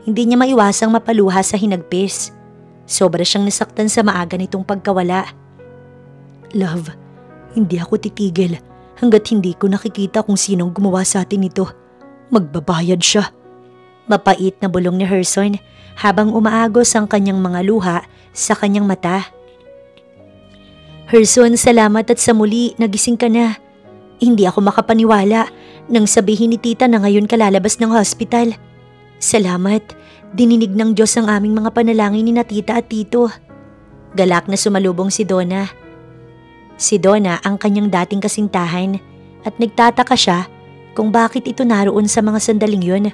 hindi niya maiwasang mapaluha sa hinagpis. Sobra siyang nasaktan sa maaga nitong pagkawala. "Love, hindi ako titigil hanggat hindi ko nakikita kung sinong gumawa sa atin ito. Magbabayad siya." Mapait na bulong ni Herson habang umaagos ang kanyang mga luha sa kanyang mata. "Herson, salamat at sa muli nagising ka na. Hindi ako makapaniwala nang sabihin ni tita na ngayon ka lalabas ng hospital. Salamat, dininig ng Diyos ang aming mga panalangin ni na tita at tito." Galak na sumalubong si Donna. Si Donna ang kanyang dating kasintahan at nagtataka siya kung bakit ito naroon sa mga sandaling yun.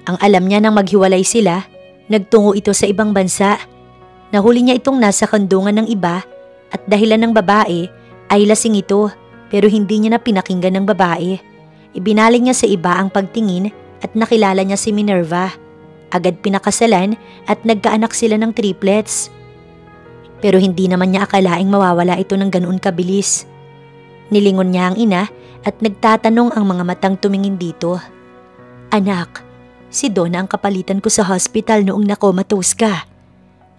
Ang alam niya nang maghiwalay sila, nagtungo ito sa ibang bansa. Nahuli niya itong nasa kandungan ng iba at dahilan ng babae ay lasing ito pero hindi niya na pinakinggan ng babae. Ibinaling niya sa iba ang pagtingin at nakilala niya si Minerva. Agad pinakasalan at nagkaanak sila ng triplets. Pero hindi naman niya akalaing mawawala ito ng ganoon kabilis. Nilingon niya ang ina at nagtatanong ang mga matang tumingin dito. "Anak, si Donna ang kapalitan ko sa hospital noong nakomatose ka.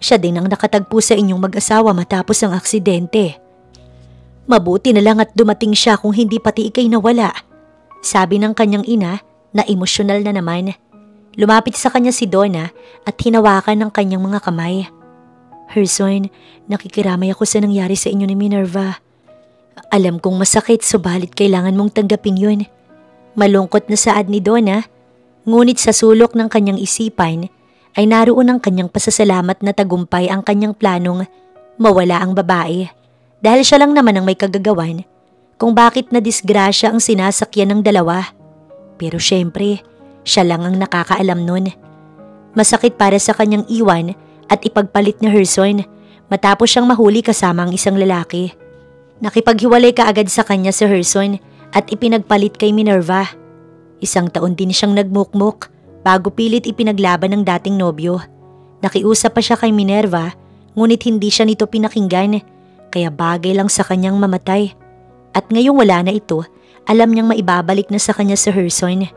Siya din ang nakatagpo sa inyong mag-asawa matapos ang aksidente. Mabuti na lang at dumating siya kung hindi pati ikay nawala," sabi ng kanyang ina na emosyonal na naman. Lumapit sa kanya si Donna at hinawakan ng kanyang mga kamay. "Herson, nakikiramay ako sa nangyari sa inyo ni Minerva. Alam kong masakit subalit kailangan mong tanggapin yun." Malungkot na saad ni Donna, ngunit sa sulok ng kanyang isipan ay naroon ang kanyang pasasalamat na tagumpay ang kanyang planong mawala ang babae. Dahil siya lang naman ang may kagagawan kung bakit na disgrasya ang sinasakyan ng dalawa. Pero syempre, siya lang ang nakakaalam nun. Masakit para sa kanyang iwan at ipagpalit ni Herson matapos siyang mahuli kasama ang isang lalaki. Nakipaghiwalay kaagad sa kanya si Herson at ipinagpalit kay Minerva. 1 taon din siyang nagmukmuk bago pilit ipinaglaban ng dating nobyo. Nakiusap pa siya kay Minerva ngunit hindi siya nito pinakinggan kaya bagay lang sa kanyang mamatay. At ngayong wala na ito, alam niyang maibabalik na sa kanya si Herson.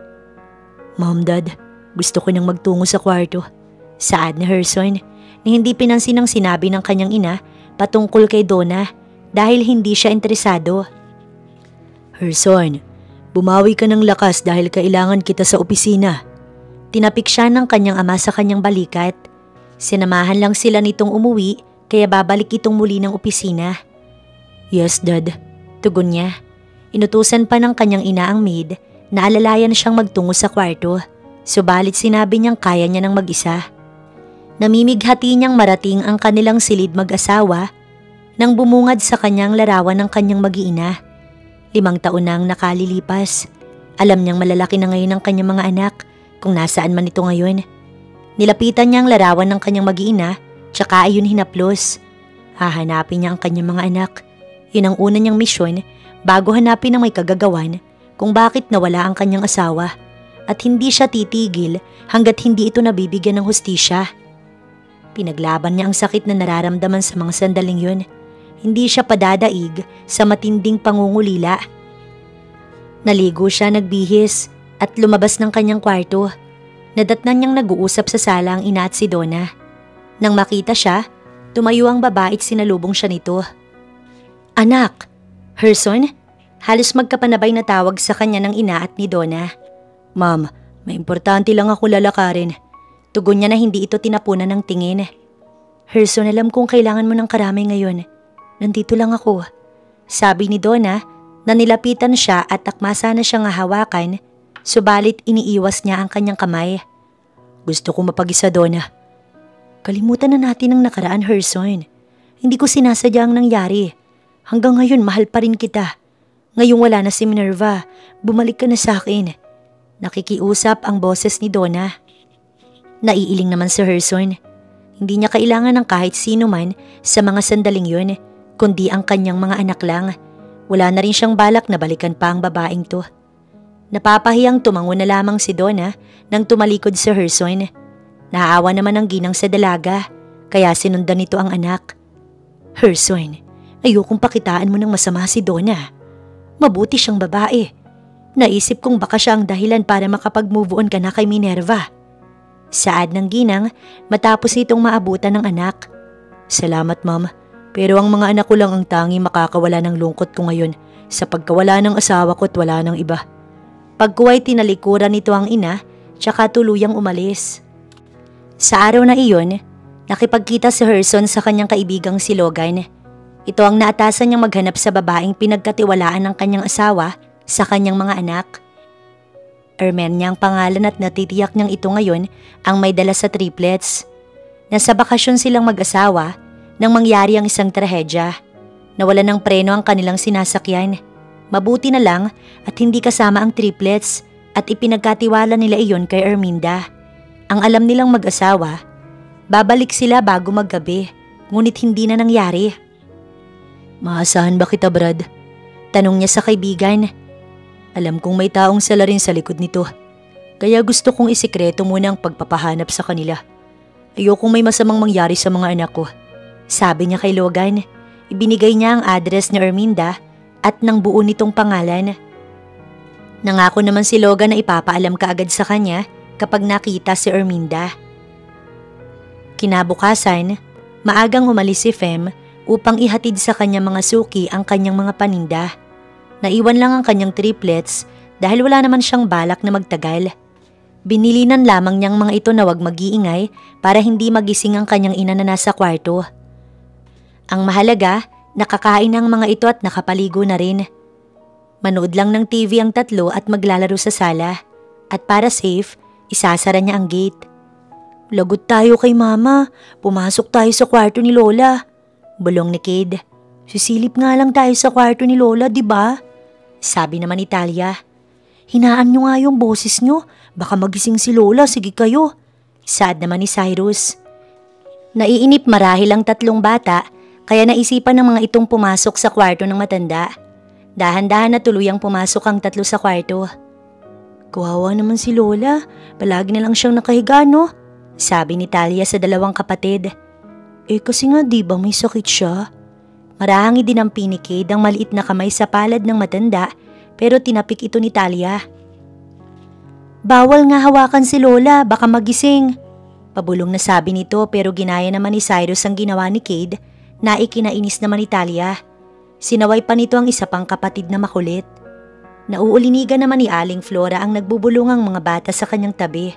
"Mom, Dad, gusto ko nang magtungo sa kwarto," saad ni Herson na hindi pinansin ang sinabi ng kanyang ina patungkol kay Donna dahil hindi siya interesado. "Herson, bumawi ka ng lakas dahil kailangan kita sa opisina." Tinapik siya ng kanyang ama sa kanyang balikat. Sinamahan lang sila nitong umuwi kaya babalik itong muli ng opisina. "Yes, Dad," tugon niya. Inutusan pa ng kanyang ina ang maid Naalalayan siyang magtungo sa kwarto, subalit sinabi niyang kaya niya nang mag-isa. Namimighati niyang marating ang kanilang silid mag-asawa nang bumungad sa kanyang larawan ng kanyang mag-iina. 5 taon na ang nakalilipas. Alam niyang malalaki na ngayon ang kanyang mga anak kung nasaan man ito ngayon. Nilapitan niya ang larawan ng kanyang mag-iina tsaka ayun hinaplos. Hahanapin niya ang kanyang mga anak. Yun ang una niyang misyon bago hanapin ang may kagagawan kung bakit nawala ang kanyang asawa at hindi siya titigil hanggat hindi ito nabibigyan ng hustisya. Pinaglaban niya ang sakit na nararamdaman sa mga sandaling yun. Hindi siya padadaig sa matinding pangungulila. Naligo siya, nagbihis at lumabas ng kanyang kwarto. Nadatnan niyang nag-uusap sa sala ang ina at si Donna. Nang makita siya, tumayo ang babae at sinalubong siya nito. "Anak, Herson?" Halos magkapanabay na tawag sa kanya ng ina at ni Donna. "Ma'am, may importante lang ako lalakarin." Tugon niya na hindi ito tinapunan ng tingin. "Herson, alam kong kailangan mo ng karamay ngayon. Nandito lang ako." Sabi ni Donna na nilapitan siya at takmasa na siyang hahawakan, subalit iniiwas niya ang kanyang kamay. "Gusto ko mapag-isa, Donna." "Kalimutan na natin ang nakaraan, Herson. Hindi ko sinasadya ang nangyari. Hanggang ngayon mahal pa rin kita. Ngayong wala na si Minerva, bumalik ka na sa akin." Nakikiusap ang boses ni Donna. Naiiling naman si Herson. Hindi niya kailangan ng kahit sino man sa mga sandaling yun, kundi ang kanyang mga anak lang. Wala na rin siyang balak na balikan pa ang babaeng to. Napapahiyang tumango na lamang si Donna nang tumalikod si Herson. Naaawa naman ang ginang sa dalaga, kaya sinundan nito ang anak. "Herson, ayokong pakitaan mo ng masama si Donna. Mabuti siyang babae. Naisip kong baka siya ang dahilan para makapag-move on ka na kay Minerva." Saad ng ginang matapos itong maabutan ng anak. "Salamat, ma'am. Pero ang mga anak ko lang ang tanging makakawala ng lungkot ko ngayon sa pagkawala ng asawa ko at wala ng iba." Pagkuway tinalikuran nito ang ina tsaka tuluyang umalis. Sa araw na iyon, nakipagkita si Herson sa kanyang kaibigang si Logan. Ito ang naatasan niyang maghanap sa babaeng pinagkatiwalaan ng kanyang asawa sa kanyang mga anak. Ermen niya ang pangalan at natitiyak niyang ito ngayon ang may dala sa triplets. Nasa bakasyon silang mag-asawa nang mangyari ang isang trahedya. Nawalan ng preno ang kanilang sinasakyan. Mabuti na lang at hindi kasama ang triplets at ipinagkatiwala nila iyon kay Erminda. Ang alam nilang mag-asawa, babalik sila bago maggabi, ngunit hindi na nangyari. "Maasahan ba kita, Brad?" Tanong niya sa kaibigan. "Alam kong may taong salarin sa likod nito, kaya gusto kong isikreto muna ang pagpapahanap sa kanila. Ayokong may masamang mangyari sa mga anak ko." Sabi niya kay Logan. Ibinigay niya ang address ni Erminda at ng buo nitong pangalan. Nangako naman si Logan na ipapaalam kaagad sa kanya kapag nakita si Erminda. Kinabukasan, maagang umalis si Fem upang ihatid sa kanyang mga suki ang kanyang mga paninda. Naiwan lang ang kanyang triplets dahil wala naman siyang balak na magtagal. Binilinan lamang niyang mga ito na wag mag-iingay para hindi magising ang kanyang ina na nasa kwarto. Ang mahalaga, nakakain ang mga ito at nakapaligo na rin. Manood lang ng TV ang tatlo at maglalaro sa sala. At para safe, isasara niya ang gate. "Lagot tayo kay mama, pumasok tayo sa kwarto ni Lola." Bulong ni Cade. "Sisilip nga lang tayo sa kwarto ni Lola, di ba?" Sabi naman ni Talia. "Hinaan niyo nga yung boses niyo, baka magising si Lola, sige kayo." Saad naman ni Cyrus. Naiinip marahil ang tatlong bata, kaya naisipan ng mga itong pumasok sa kwarto ng matanda. Dahan-dahan na tuluyang pumasok ang tatlo sa kwarto. "Kawawa naman si Lola, palagi na lang siyang nakahiga, no?" Sabi ni Talia sa dalawang kapatid. Kasi nga di ba may sakit siya?" Marahangi din ang pinikid ang maliit na kamay sa palad ng matanda pero tinapik ito ni Talia. "Bawal nga hawakan si Lola, baka magising." Pabulong na sabi nito pero ginaya naman ni Cyrus ang ginawa ni Cade na ikinainis naman ni Talia. Sinaway pa nito ang isa pang kapatid na makulit. Nauulinigan naman ni Aling Flora ang nagbubulungang mga bata sa kanyang tabi.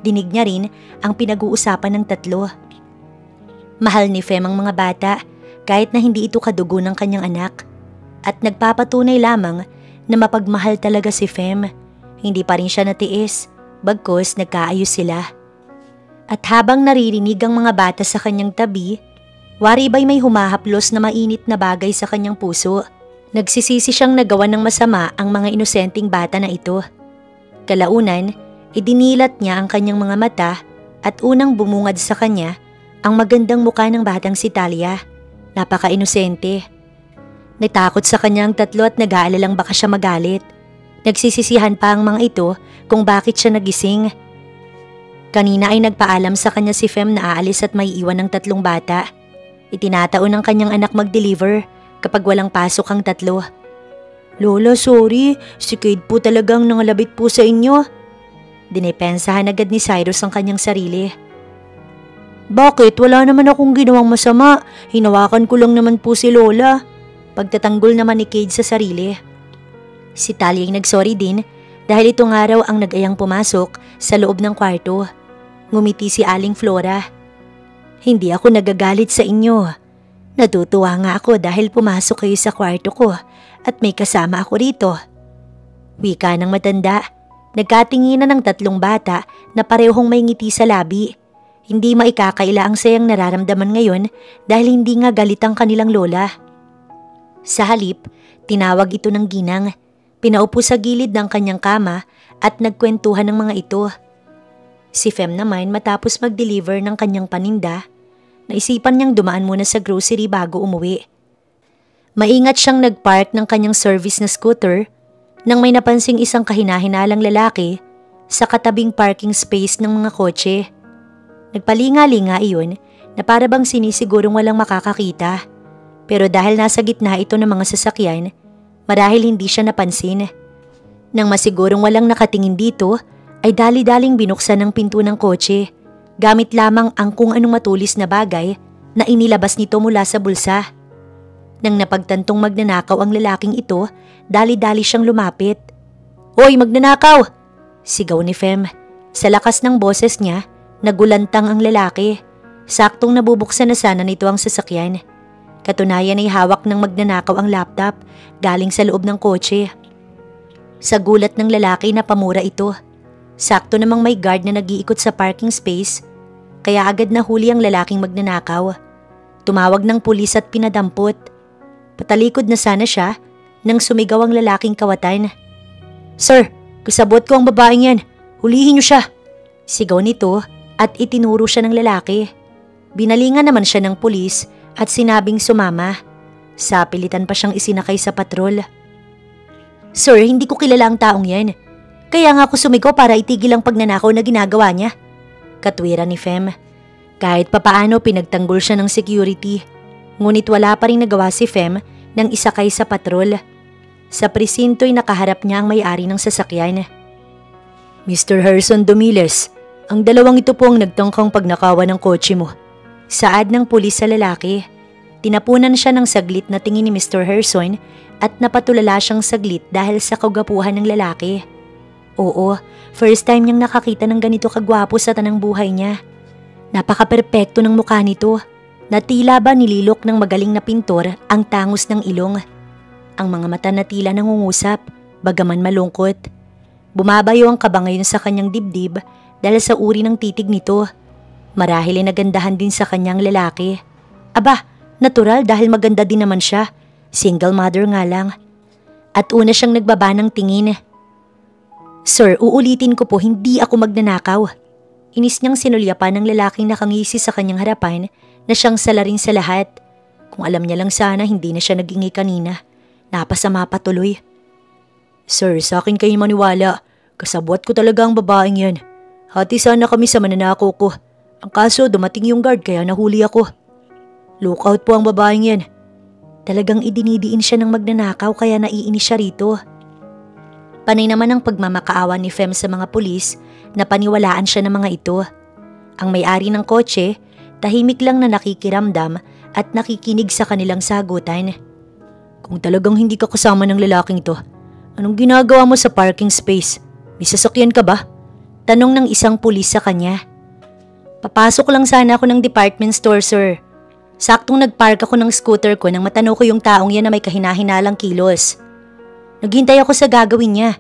Dinig niya rin ang pinag-uusapan ng tatlo. Mahal ni Fem ang mga bata kahit na hindi ito kadugo ng kanyang anak. At nagpapatunay lamang na mapagmahal talaga si Fem. Hindi pa rin siya natiis, bagkus nagkaayos sila. At habang naririnig ang mga bata sa kanyang tabi, wari ba'y may humahaplos na mainit na bagay sa kanyang puso. Nagsisisi siyang nagawa ng masama ang mga inosenteng bata na ito. Kalaunan, idinilat niya ang kanyang mga mata at unang bumungad sa kanya ang magandang mukha ng batang si Talia. Napaka-inosente. Natakot sa kanya ang tatlo at nag-aalalang baka siya magalit. Nagsisisihan pa ang mga ito kung bakit siya nagising. Kanina ay nagpaalam sa kanya si Fem na aalis at may iwan ng tatlong bata. Itinataon ng kanyang anak mag-deliver kapag walang pasok ang tatlo. Lola, sorry. Si Cade po talagang nangalabit po sa inyo. Dinipensahan agad ni Cyrus ang kanyang sarili. Bakit? Wala naman akong ginawang masama. Hinawakan ko lang naman po si Lola. Pagtatanggol naman ni Cade sa sarili. Si Talia ay nagsorry din dahil itong araw ang nag-ayang pumasok sa loob ng kwarto. Ngumiti si Aling Flora. Hindi ako nagagalit sa inyo. Natutuwa nga ako dahil pumasok kayo sa kwarto ko at may kasama ako rito. Wika ng matanda. Nagkatinginan ng tatlong bata na parehong may ngiti sa labi. Hindi maikakaila ang sayang nararamdaman ngayon dahil hindi nga galit ang kanilang lola. Sa halip, tinawag ito ng ginang. Pinaupo sa gilid ng kanyang kama at nagkwentuhan ng mga ito. Si Fem naman matapos mag-deliver ng kanyang paninda, naisipan niyang dumaan muna sa grocery bago umuwi. Maingat siyang nagpark ng kanyang service na scooter nang may napansing isang kahinahinalang lalaki sa katabing parking space ng mga kotse. Nagpalinga-linga iyon na para bang sinisigurong walang makakakita. Pero dahil nasa gitna ito ng mga sasakyan, marahil hindi siya napansin. Nang masigurong walang nakatingin dito, ay dali-daling binuksan ang pinto ng kotse, gamit lamang ang kung anong matulis na bagay na inilabas nito mula sa bulsa. Nang napagtantong magnanakaw ang lalaking ito, dali-dali siyang lumapit. "Hoy, magnanakaw!" sigaw ni Fem. Sa lakas ng boses niya, nagulantang ang lalaki. Saktong nabubuksan na sana nito ang sasakyan. Katunayan ay hawak ng magnanakaw ang laptop galing sa loob ng kotse. Sa gulat ng lalaki na pamura ito. Sakto namang may guard na nag-iikot sa parking space, kaya agad nahuli ang lalaking magnanakaw. Tumawag ng pulis at pinadampot. Patalikod na sana siya nang sumigaw ang lalaking kawatan. "Sir, kasabot ko ang babaeng yan. Hulihin niyo siya!" Sigaw nito at itinuro siya ng lalaki. Binalingan naman siya ng pulis at sinabing sumama. Sapilitan pa siyang isinakay sa patrol. "Sir, hindi ko kilala ang taong yan. Kaya nga ako sumigaw para itigil ang pagnanakaw na ginagawa niya." Katwiran ni Fem. Kahit papaano pinagtanggol siya ng security. Ngunit wala pa rin nagawa si Fem nang isakay sa patrol. Sa presinto'y nakaharap niya ang may-ari ng sasakyan. "Mr. Harrison Domiles, ang dalawang ito po ang nagtangkang pagnakawan ng kotse mo." Saad ng pulis sa lalaki. Tinapunan siya ng saglit na tingin ni Mr. Harrison at napatulala siyang saglit dahil sa kagapuhan ng lalaki. Oo, first time niyang nakakita ng ganito kagwapo sa tanang buhay niya. Napaka-perpekto ng mukha nito, na tila ba nililok ng magaling na pintor ang tangos ng ilong. Ang mga mata na tila nangungusap, bagaman malungkot. Bumabayo ang kaba ngayon sa kanyang dibdib dahil sa uri ng titig nito. Marahil ay nagandahan din sa kanyang lalaki. Aba, natural dahil maganda din naman siya. Single mother nga lang. At una siyang nagbaba ng tingin. "Sir, uulitin ko po, hindi ako magnanakaw." Inis niyang sinulyapan ng lalaking nakangisi sa kanyang harapan na siyang salarin sa lahat. Kung alam niya lang sana, hindi na siya nag-ingay kanina. Napasama pa tuloy. "Sir, sa akin kayo maniwala. Kasabwat ko talaga ang babaeng yan. Hati sana kami sa mananakaw ko. Ang kaso, dumating yung guard kaya nahuli ako." "Lookout po ang babaeng yan." Talagang idinidiin siya ng magnanakaw kaya naiinis siya rito. Panay naman ang pagmamakaawa ni Fem sa mga pulis na paniwalaan siya ng mga ito. Ang may-ari ng kotse, tahimik lang na nakikiramdam at nakikinig sa kanilang sagutan. "Kung talagang hindi ka kasama ng lalaking ito, anong ginagawa mo sa parking space? May sasakyan ka ba?" Tanong ng isang pulis sa kanya. "Papasok lang sana ako ng department store, sir. Saktong nagpark ako ng scooter ko nang matanaw ko yung taong yan na may kahinahinalang kilos. Naghintay ako sa gagawin niya.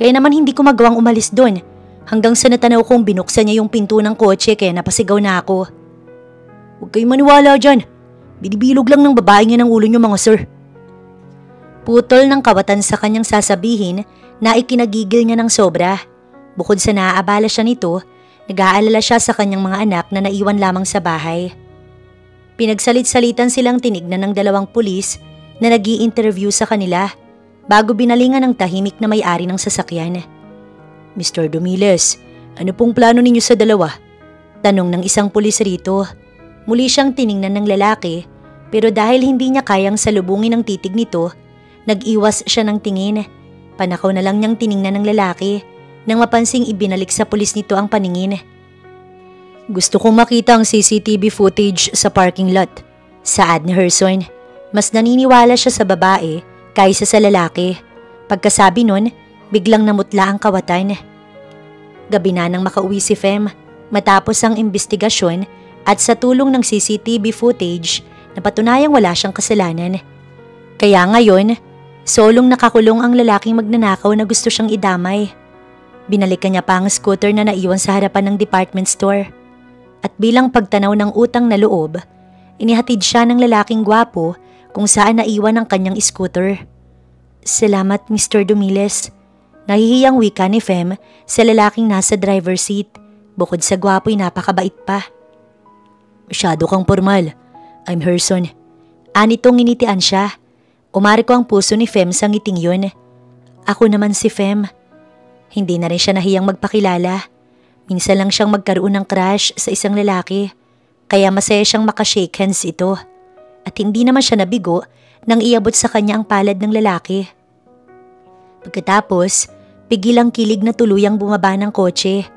Kaya naman hindi ko magawang umalis doon. Hanggang sa natanaw kong binuksan niya yung pinto ng kotse kaya napasigaw na ako. Huwag kayong maniwala dyan. Binibilog lang ng babae niya ng ulo niyo mga sir. Putol ng kawatan sa kanyang sasabihin na ikinagigil niya ng sobra. Bukod sa naaabala siya nito, nag-aalala siya sa kanyang mga anak na naiwan lamang sa bahay. Pinagsalit-salitan silang tinignan ng dalawang pulis na nag-i-interview sa kanila bago binalingan ng tahimik na may-ari ng sasakyan. Mr. Domiles, ano pong plano ninyo sa dalawa? Tanong ng isang pulis rito. Muli siyang tiningnan ng lalaki pero dahil hindi niya kayang salubungin ang titig nito, nag-iwas siya ng tingin. Panakaw na lang niyang tiningnan ng lalaki nang mapansing ibinalik sa pulis nito ang paningin. Gusto kong makita ang CCTV footage sa parking lot. Saad ni Herson. Mas naniniwala siya sa babae kaysa sa lalaki. Pagkasabi nun, biglang namutla ang kawatan. Gabi na nang makauwi si Fem matapos ang investigasyon at sa tulong ng CCTV footage napatunayang wala siyang kasalanan. Kaya ngayon, solong nakakulong ang lalaking magnanakaw na gusto siyang idamay. Binalikan niya pa ang scooter na naiwan sa harapan ng department store. At bilang pagtanaw ng utang na loob, inihatid siya ng lalaking gwapo kung saan naiwan ang kanyang scooter. Salamat Mr. Domiles. Nahihiyang wika ni Fem sa lalaking nasa driver seat. Bukod sa gwapo'y napakabait pa. Masyado kang formal. I'm Herson. Anitong nginitian siya. Umari ko ang puso ni Fem sa ngiting yun. Ako naman si Fem. Hindi na rin siya nahiyang magpakilala. Minsan lang siyang magkaroon ng crush sa isang lalaki. Kaya masaya siyang makashake hands ito. At hindi naman siya nabigo nang iabot sa kanya ang palad ng lalaki. Pagkatapos, pigilang kilig na tuluyang bumaba ng kotse.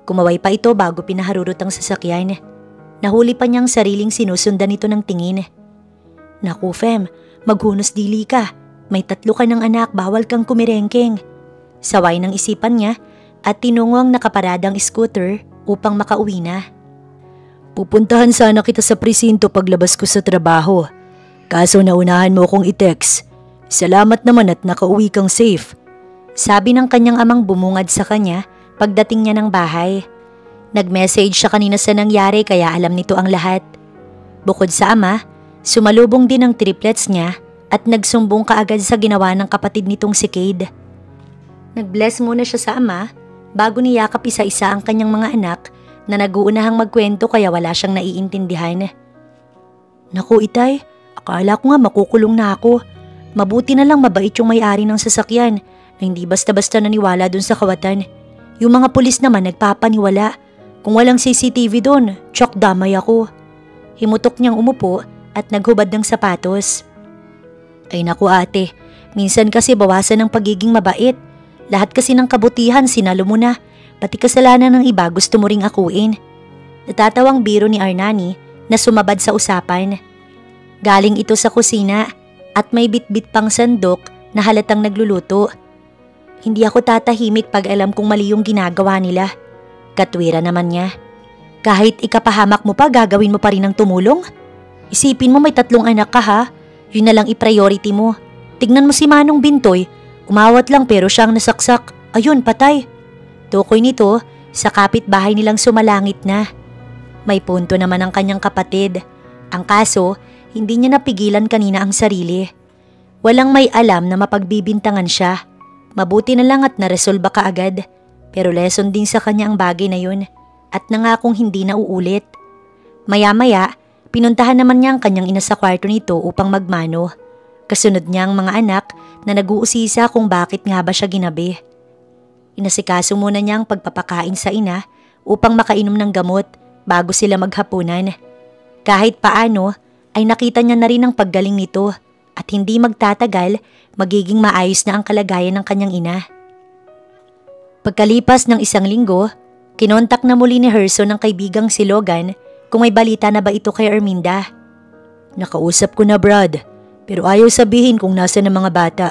Kumaway pa ito bago pinaharurot ang sasakyan. Nahuli pa niyang sariling sinusundan ito ng tingin. Naku Fem, maghunos dili ka. May 3 ka ng anak, bawal kang kumirengkeng. Saway ng isipan niya at tinungo ang nakaparadang scooter upang makauwi na. Pupuntahan sana kita sa presinto paglabas ko sa trabaho. Kaso naunahan mo akong i-text. Salamat naman at nakauwi kang safe. Sabi ng kanyang amang bumungad sa kanya pagdating niya ng bahay. Nag-message siya kanina sa nangyari kaya alam nito ang lahat. Bukod sa ama, sumalubong din ang triplets niya at nagsumbong kaagad sa ginawa ng kapatid nitong si Cade. Nag-bless muna siya sa ama bago niyakap isa-isa ang kanyang mga anak na nag-uunahang magkwento kaya wala siyang naiintindihan. Naku itay, akala ko nga makukulong na ako. Mabuti na lang mabait yung may-ari ng sasakyan na hindi basta-basta naniwala dun sa kawatan. Yung mga pulis naman nagpapaniwala. Kung walang CCTV dun, tsak damay ako. Himutok niyang umupo at naghubad ng sapatos. Ay naku ate, minsan kasi bawasan ng pagiging mabait. Lahat kasi ng kabutihan sinalo mo na, pati kasalanan ng iba gusto mo ring akuin. Natatawang biro ni Arnani na sumabad sa usapan. Galing ito sa kusina at may bitbit pang sandok na halatang nagluluto. Hindi ako tatahimik pag alam kong mali yung ginagawa nila. Katwira naman niya. Kahit ikapahamak mo pa, gagawin mo pa rin ang tumulong? Isipin mo may 3 anak ka ha, yun na lang i-priority mo. Tignan mo si Manong Bintoy. Umawat lang pero siyang nasaksak. Ayun, patay. Tukoy nito sa kapitbahay nilang sumalangit na. May punto naman ang kanyang kapatid. Ang kaso, hindi niya napigilan kanina ang sarili. Walang may alam na mapagbibintangan siya. Mabuti na lang at naresolba kaagad. Pero lesson din sa kanya ang bagay na yun. At nangakong hindi na uulit. Maya-maya, pinuntahan naman niya ang kanyang ina sa kwarto nito upang magmano. Kasunod niya ang mga anak na nag-uusisa kung bakit nga ba siya ginabi. Inasikaso muna niya ang pagpapakain sa ina upang makainom ng gamot bago sila maghapunan. Kahit paano ay nakita niya na rin ang paggaling nito at hindi magtatagal magiging maayos na ang kalagayan ng kanyang ina. Pagkalipas ng 1 linggo, kinontak na muli ni Herson ang kaibigang si Logan kung may balita na ba ito kay Erminda. Nakausap ko na Brad. Pero ayaw sabihin kung nasa ng mga bata.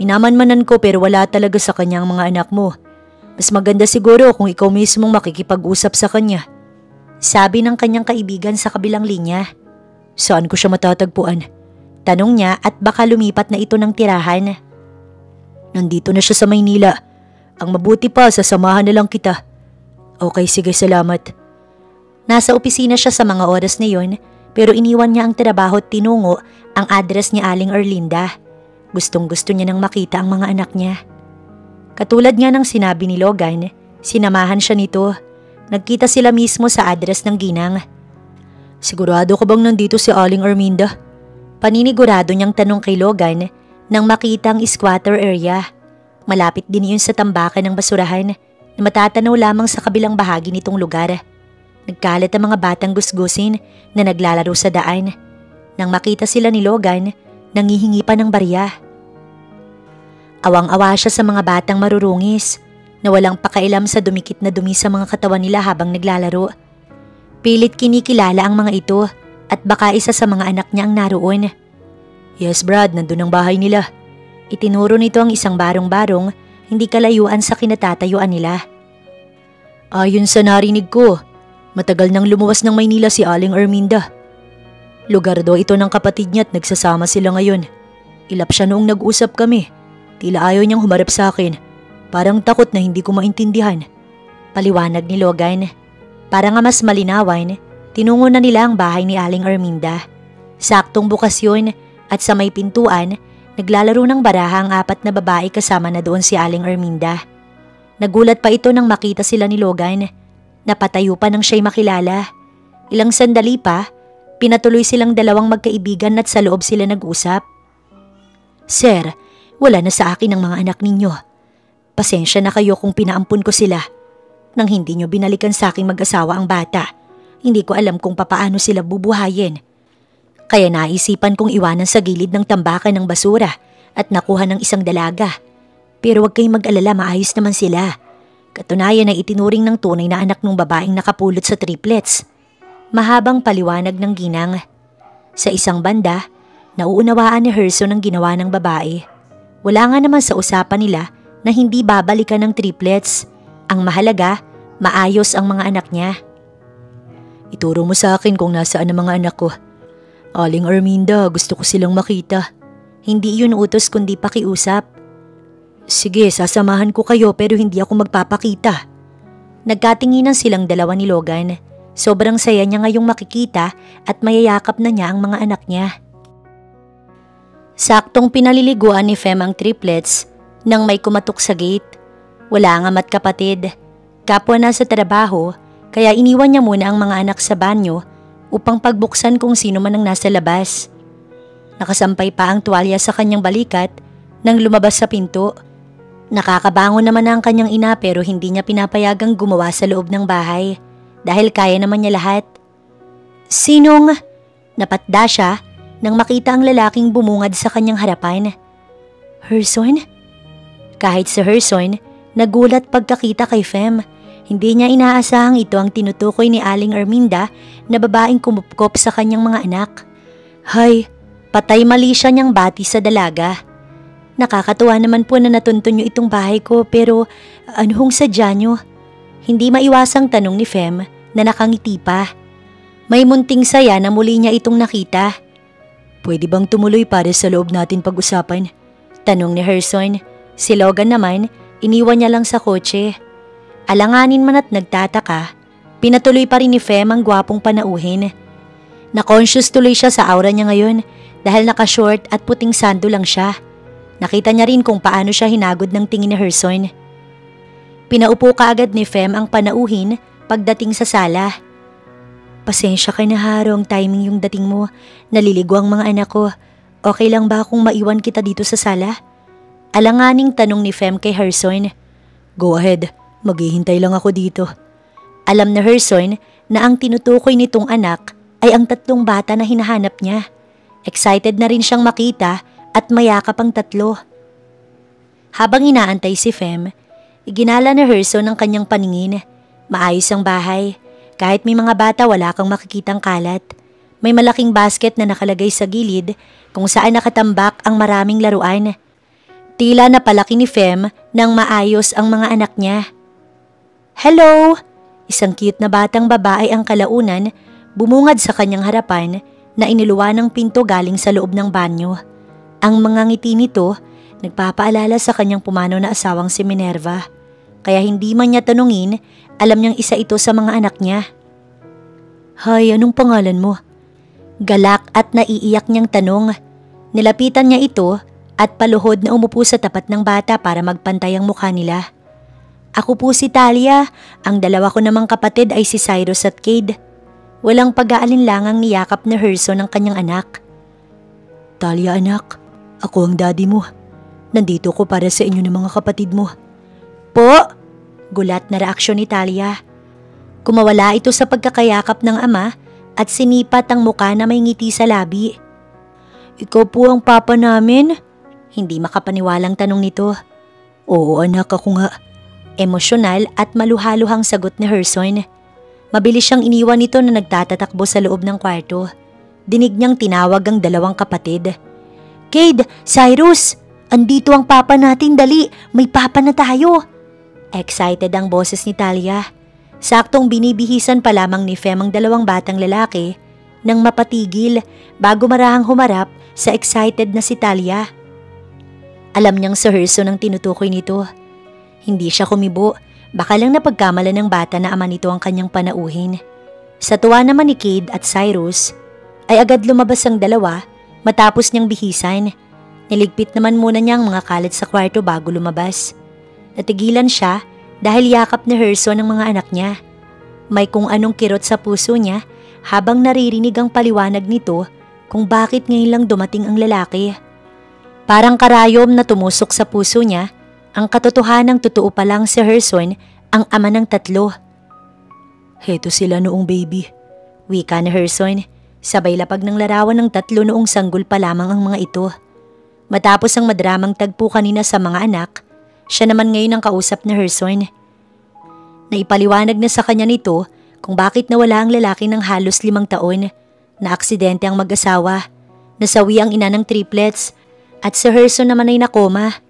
Minamanmanan ko pero wala talaga sa kanya ang mga anak mo. Mas maganda siguro kung ikaw mismong makikipag-usap sa kanya. Sabi ng kanyang kaibigan sa kabilang linya. Saan ko siya matatagpuan? Tanong niya at baka lumipat na ito ng tirahan. Nandito na siya sa Maynila. Ang mabuti pa, sasamahan na lang kita. Okay, sige, salamat. Nasa opisina siya sa mga oras na yon, pero iniwan niya ang trabaho at tinungo ang address ni Aling Erlinda. Gustong-gusto niya nang makita ang mga anak niya. Katulad nga ng sinabi ni Logan, sinamahan siya nito. Nagkita sila mismo sa address ng ginang. Sigurado ka bang nandito si Aling Erminda? Paninigurado niyang tanong kay Logan nang makita ang squatter area. Malapit din iyon sa tambakan ng basurahan na matatanaw lamang sa kabilang bahagi nitong lugar. Nagkalat ang mga batang gusgusin na naglalaro sa daan. Nang makita sila ni Logan, nangihingi pa ng barya. Awang-awa siya sa mga batang marurungis na walang pakailam sa dumikit na dumi sa mga katawan nila habang naglalaro. Pilit kinikilala ang mga ito at baka isa sa mga anak niya ang naroon. Yes Brad, nandun ang bahay nila. Itinuro nito ang isang barong-barong hindi kalayuan sa kinatatayuan nila. Ayon sa narinig ko, matagal nang lumuwas ng Maynila si Aling Erminda. Lugar daw ito ng kapatid niya at nagsasama sila ngayon. Ilap siya noong nag-usap kami. Tila ayaw niyang humarap sa akin. Parang takot na hindi ko maintindihan. Paliwanag ni Logan. Para nga mas malinawan, tinungo na nila ang bahay ni Aling Erminda. Saktong bukas yun at sa may pintuan, naglalaro ng baraha ang 4 na babae kasama na doon si Aling Erminda. Nagulat pa ito nang makita sila ni Logan. Napatayo pa nang siya'y makilala. Ilang sandali pa, pinatuloy silang dalawang magkaibigan at sa loob sila nag-usap. Sir, wala na sa akin ang mga anak ninyo. Pasensya na kayo kung pinaampun ko sila. Nang hindi nyo binalikan sa aking mag-asawa ang bata, hindi ko alam kung papaano sila bubuhayin. Kaya naisipan kong iwanan sa gilid ng tambakan ng basura at nakuha ng isang dalaga. Pero huwag kayong mag-alala, maayos naman sila. Katunayan ay itinuring ng tunay na anak ng babaeng nakapulot sa triplets. Mahabang paliwanag ng ginang. Sa isang banda, nauunawaan ni Herson ang ginawa ng babae. Wala nga naman sa usapan nila na hindi babalikan ng triplets. Ang mahalaga, maayos ang mga anak niya. Ituro mo sa akin kung nasaan ang mga anak ko. Aling Erminda, gusto ko silang makita. Hindi yun utos kundi pakiusap. Sige, sasamahan ko kayo pero hindi ako magpapakita. Nagkatinginan silang dalawa ni Logan. Sobrang saya niya ngayong makikita at mayayakap na niya ang mga anak niya. Saktong pinaliliguan ni Fem ang triplets nang may kumatok sa gate. Wala nga mat kapatid. Kapwa na sa trabaho, kaya iniwan niya muna ang mga anak sa banyo upang pagbuksan kung sino man ang nasa labas. Nakasampay pa ang tuwalya sa kanyang balikat nang lumabas sa pinto. Nakakabangon naman ang kanyang ina pero hindi niya pinapayagang gumawa sa loob ng bahay dahil kaya naman niya lahat. Sinong? Napatda siya nang makita ang lalaking bumungad sa kanyang harapan. Herson? Kahit si Herson, nagulat pagkakita kay Fem. Hindi niya inaasahang ito ang tinutukoy ni Aling Erminda na babaeng kumupkop sa kanyang mga anak. Hay, patay mali siya niyang bati sa dalaga. Nakakatuwa naman po na natuntun niyo itong bahay ko pero ano hong sadya niyo? Hindi maiwasang tanong ni Fem na nakangiti pa. May munting saya na muli niya itong nakita. Pwede bang tumuloy para sa loob natin pag-usapan? Tanong ni Herson. Si Logan naman, iniwan niya lang sa kotse. Alanganin man at nagtataka, pinatuloy pa rin ni Fem ang gwapong panauhin. Na-conscious tuloy siya sa aura niya ngayon dahil naka-short at puting sando lang siya. Nakita niya rin kung paano siya hinagod ng tingin ni Herson. Pinaupo kaagad ni Fem ang panauhin pagdating sa sala. Pasensya ka na ha, wrong timing yung dating mo. Naliligo ang mga anak ko. Okay lang ba kung maiwan kita dito sa sala? Alanganing tanong ni Fem kay Herson. Go ahead, maghihintay lang ako dito. Alam na Herson na ang tinutukoy nitong anak ay ang 3 bata na hinahanap niya. Excited na rin siyang makita at mayakap ang 3. Habang inaantay si Fem, iginala ni Herson ang kanyang paningin. Maayos ang bahay. Kahit may mga bata wala kang makikitang kalat. May malaking basket na nakalagay sa gilid kung saan nakatambak ang maraming laruan. Tila napalaki ni Fem nang maayos ang mga anak niya. Hello! Isang cute na batang babae ang kalaunan bumungad sa kanyang harapan na iniluwa ng pinto galing sa loob ng banyo. Ang mga ngiti nito nagpapaalala sa kanyang pumanaw na asawang si Minerva. Kaya hindi man niya tanungin, alam niyang isa ito sa mga anak niya. Hay, anong pangalan mo? Galak at naiiyak niyang tanong. Nilapitan niya ito at paluhod na umupo sa tapat ng bata para magpantay ang mukha nila. Ako po si Talia, ang dalawa ko namang kapatid ay si Cyrus at Cade. Walang pag-aalinlangang niyakap ni Herson ang kanyang anak. Talia anak, ako ang daddy mo. Nandito ko para sa inyo ng mga kapatid mo. Po! Gulat na reaksyon ni Talia. Kumawala ito sa pagkakayakap ng ama at sinipat ang muka na may ngiti sa labi. Ikaw po ang papa namin? Hindi makapaniwalang tanong nito. Oo anak, ako nga. Emosyonal at maluhaluhang sagot ni Herson. Mabilis siyang iniwan nito na nagtatatakbo sa loob ng kwarto. Dinig niyang tinawag ang dalawang kapatid. Cade, Cyrus, andito ang papa natin, dali, may papa na tayo. Excited ang boses ni Talia. Saktong binibihisan pa lamang ni Fem ang dalawang batang lalaki nang mapatigil bago marahang humarap sa excited na si Talia. Alam niyang si Herson ang tinutukoy nito. Hindi siya kumibo, baka lang napagkamalan ng bata na ama nito ang kanyang panauhin. Sa tuwa naman ni Cade at Cyrus, ay agad lumabas ang dalawa matapos niyang bihisan. Niligpit naman muna niya ang mga kalat sa kwarto bago lumabas. Natigilan siya dahil yakap ni Herson ang mga anak niya. May kung anong kirot sa puso niya habang naririnig ang paliwanag nito kung bakit ngayon lang dumating ang lalaki. Parang karayom na tumusok sa puso niya ang katotohanang totoo pa lang si Herson ang ama ng tatlo. Heto sila noong baby. Wika ni Herson, sabay lapag ng larawan ng tatlo noong sanggol pa lamang ang mga ito. Matapos ang madramang tagpo kanina sa mga anak, siya naman ngayon ang kausap ni Herson. Naipaliwanag na sa kanya nito kung bakit nawala ang lalaki ng halos 5 taon, na aksidente ang mag-asawa, nasawi ang ina ng triplets at si Herson naman ay nakoma.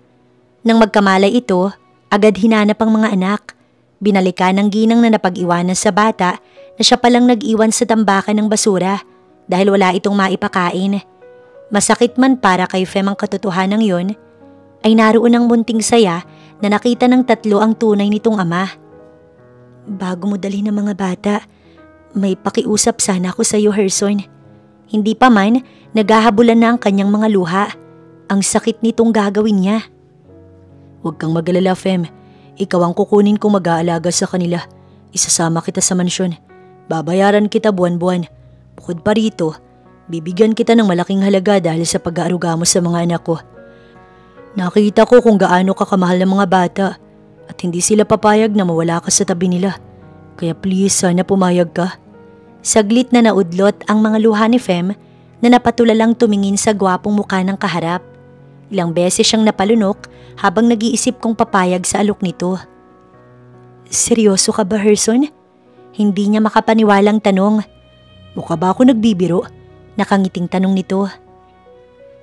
Nang magkamalay ito, agad hinanap ang mga anak. Binalikan ng ginang na napag-iwanan sa bata na siya palang nag-iwan sa tambakan ng basura dahil wala itong maipakain. Masakit man para kay Fem ang katotohanan yon, ay naroon ang munting saya na nakita ng tatlo ang tunay nitong ama. Bago mo dali ng mga bata, may pakiusap sana ako sa iyo, Herson. Hindi pa man, naghahabulan na ang kanyang mga luha. Ang sakit nitong gagawin niya. Huwag kang mag-alala, Fem. Ikaw ang kukunin kong mag-aalaga sa kanila. Isasama kita sa mansyon. Babayaran kita buwan-buwan. Bukod pa rito, bibigyan kita ng malaking halaga dahil sa pag-aaruga mo sa mga anak ko. Nakita ko kung gaano ka kamahal ng mga bata at hindi sila papayag na mawala ka sa tabi nila. Kaya please, sana pumayag ka. Saglit na naudlot ang mga luha ni Fem na napatulalang tumingin sa gwapong mukha ng kaharap. Ilang beses siyang napalunok habang nag-iisip kung papayag sa alok nito. Seryoso ka ba, Herson? Hindi niya makapaniwalang tanong. Mukha ba ako nagbibiro? Nakangiting tanong nito.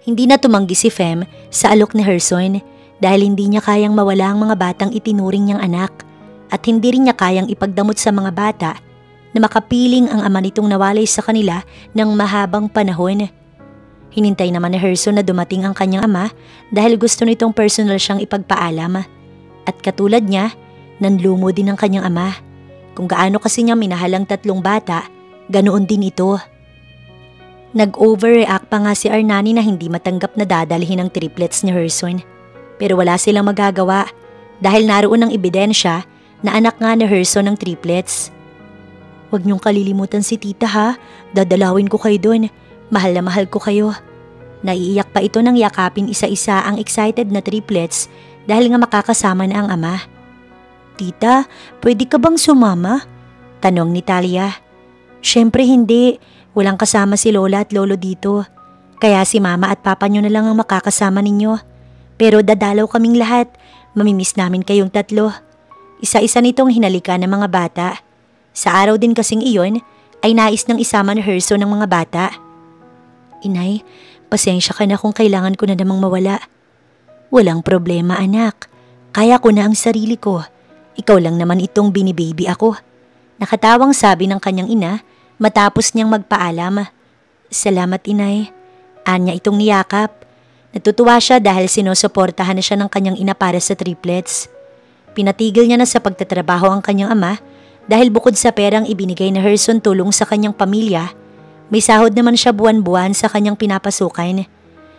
Hindi na tumanggi si Fem sa alok ni Herson dahil hindi niya kayang mawala ang mga batang itinuring niyang anak at hindi rin niya kayang ipagdamot sa mga bata na makapiling ang ama nitong nawalay sa kanila ng mahabang panahon. Hinintay naman ni Herson na dumating ang kanyang ama dahil gusto nitong personal siyang ipagpaalam. At katulad niya, nanlumo din ang kanyang ama. Kung gaano kasi niya minahal ang tatlong bata, ganoon din ito. Nag-overreact pa nga si Arnani na hindi matanggap na dadalhin ang triplets ni Herson. Pero wala silang magagawa dahil naroon ang ebidensya na anak nga ni Herson ng triplets. Huwag niyong kalilimutan si tita ha, dadalawin ko kayo doon. Mahal na mahal ko kayo. Naiiyak pa ito nang yakapin isa-isa ang excited na triplets dahil nga makakasama na ang ama. Tita, pwede ka bang sumama? Tanong ni Talia. Syempre hindi. Walang kasama si Lola at Lolo dito. Kaya si Mama at Papa nyo na lang ang makakasama ninyo. Pero dadalaw kaming lahat. Mamimiss namin kayong tatlo. Isa-isa nitong hinalikan ng mga bata. Sa araw din kasing iyon ay nais ng isama ni Herson ng mga bata. Inay, pasensya ka na kung kailangan ko na namang mawala. Walang problema anak. Kaya ko na ang sarili ko. Ikaw lang naman itong binibaby ako. Nakatawang sabi ng kanyang ina matapos niyang magpaalam. Salamat inay. Anya itong niyakap. Natutuwa siya dahil sinusuportahan na siya ng kanyang ina para sa triplets. Pinatigil niya na sa pagtatrabaho ang kanyang ama dahil bukod sa perang ibinigay ni Herson tulong sa kanyang pamilya, may sahod naman siya buwan-buwan sa kanyang pinapasukan.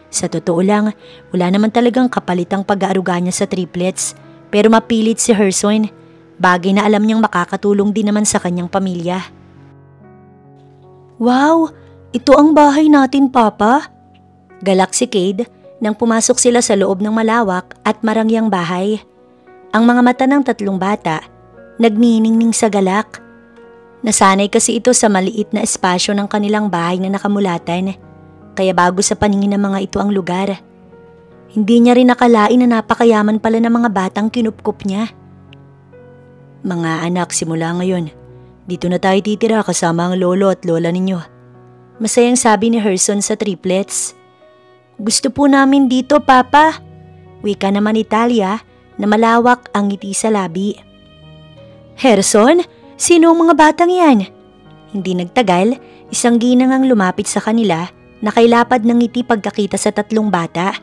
Sa totoo lang, wala naman talagang kapalitang pag-aaruga niya sa triplets, pero mapilit si Herson, bagay na alam niyang makakatulong din naman sa kanyang pamilya. Wow! Ito ang bahay natin, Papa. Galak si Cade nang pumasok sila sa loob ng malawak at marangyang bahay. Ang mga mata ng tatlong bata nagniningning sa galak. Nasanay kasi ito sa maliit na espasyo ng kanilang bahay na nakamulatan, kaya bago sa paningin ng mga ito ang lugar. Hindi niya rin nakalain na napakayaman pala ng mga batang kinupkup niya. Mga anak, simula ngayon, dito na tayo titira kasama ang lolo at lola ninyo. Masayang sabi ni Herson sa triplets. Gusto po namin dito, Papa. Wika naman ni Talia na malawak ang ngiti sa labi. Herson, sino ang mga batang yan? Hindi nagtagal, isang ginang ang lumapit sa kanila na kay lapad ng ngiti pagkakita sa tatlong bata.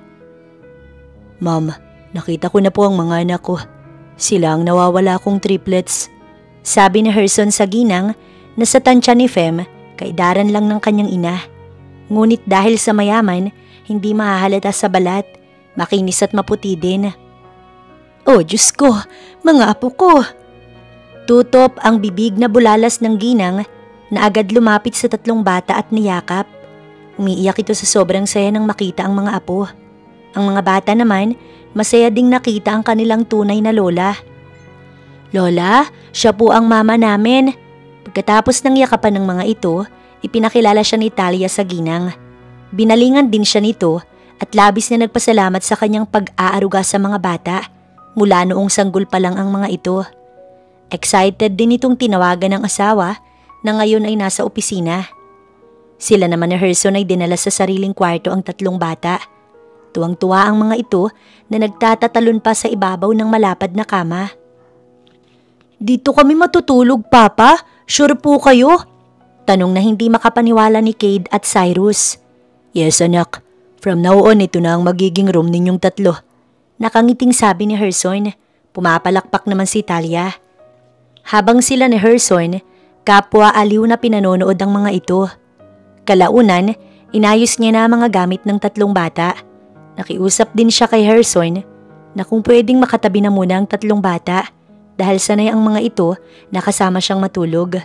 Ma'am, nakita ko na po ang mga anak ko. Sila ang nawawala kong triplets. Sabi ni Herson sa ginang na sa tansya ni Fem, kaidaran lang ng kanyang ina. Ngunit dahil sa mayaman, hindi mahahalata sa balat, makinis at maputi din. Oh, Diyos ko, mga apo ko. Tutop ang bibig na bulalas ng ginang na agad lumapit sa tatlong bata at niyakap. Umiiyak ito sa sobrang saya nang makita ang mga apo. Ang mga bata naman, masaya ding nakita ang kanilang tunay na lola. Lola, siya po ang mama namin. Pagkatapos ng yakapan ng mga ito, ipinakilala siya ni Talia sa ginang. Binalingan din siya nito at labis na nagpasalamat sa kanyang pag-aaruga sa mga bata mula noong sanggol pa lang ang mga ito. Excited din itong tinawagan ng asawa na ngayon ay nasa opisina. Sila naman ni Herson ay dinala sa sariling kwarto ang tatlong bata. Tuwang-tuwa ang mga ito na nagtatatalon pa sa ibabaw ng malapad na kama. Dito kami matutulog, Papa? Sure po kayo? Tanong na hindi makapaniwala ni Cade at Cyrus. Yes, anak. From now on, ito na ang magiging room ninyong tatlo. Nakangiting sabi ni Herson. Pumapalakpak naman si Talia. Habang sila ni Herson, kapwa aliw na pinanonood ang mga ito. Kalaunan, inayos niya na ang mga gamit ng tatlong bata. Nakiusap din siya kay Herson na kung pwedeng makatabi na muna ang tatlong bata dahil sanay ang mga ito na kasama siyang matulog.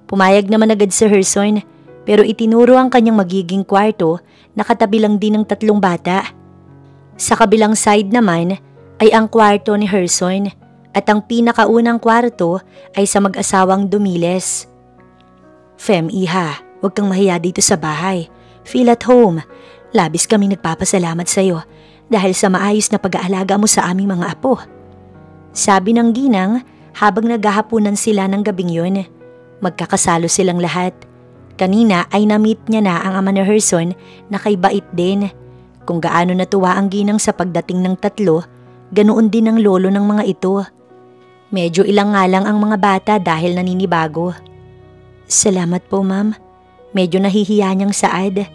Pumayag naman agad si Herson pero itinuro ang kanyang magiging kwarto na katabi lang din ng tatlong bata. Sa kabilang side naman ay ang kwarto ni Herson at ang pinakaunang kwarto ay sa mag-asawang Dumiles. Fem, iha, huwag kang mahiya dito sa bahay. Feel at home. Labis kami nagpapasalamat sa iyo dahil sa maayos na pag-aalaga mo sa aming mga apo. Sabi ng ginang habang naghahapunan sila ng gabing yun. Magkakasalo silang lahat. Kanina ay na-meet niya na ang ama ni Herson na kay bait din. Kung gaano natuwa ang ginang sa pagdating ng tatlo, ganoon din ang lolo ng mga ito. Medyo ilang nga lang ang mga bata dahil naninibago. Salamat po, ma'am. Medyo nahihiya niyang saad.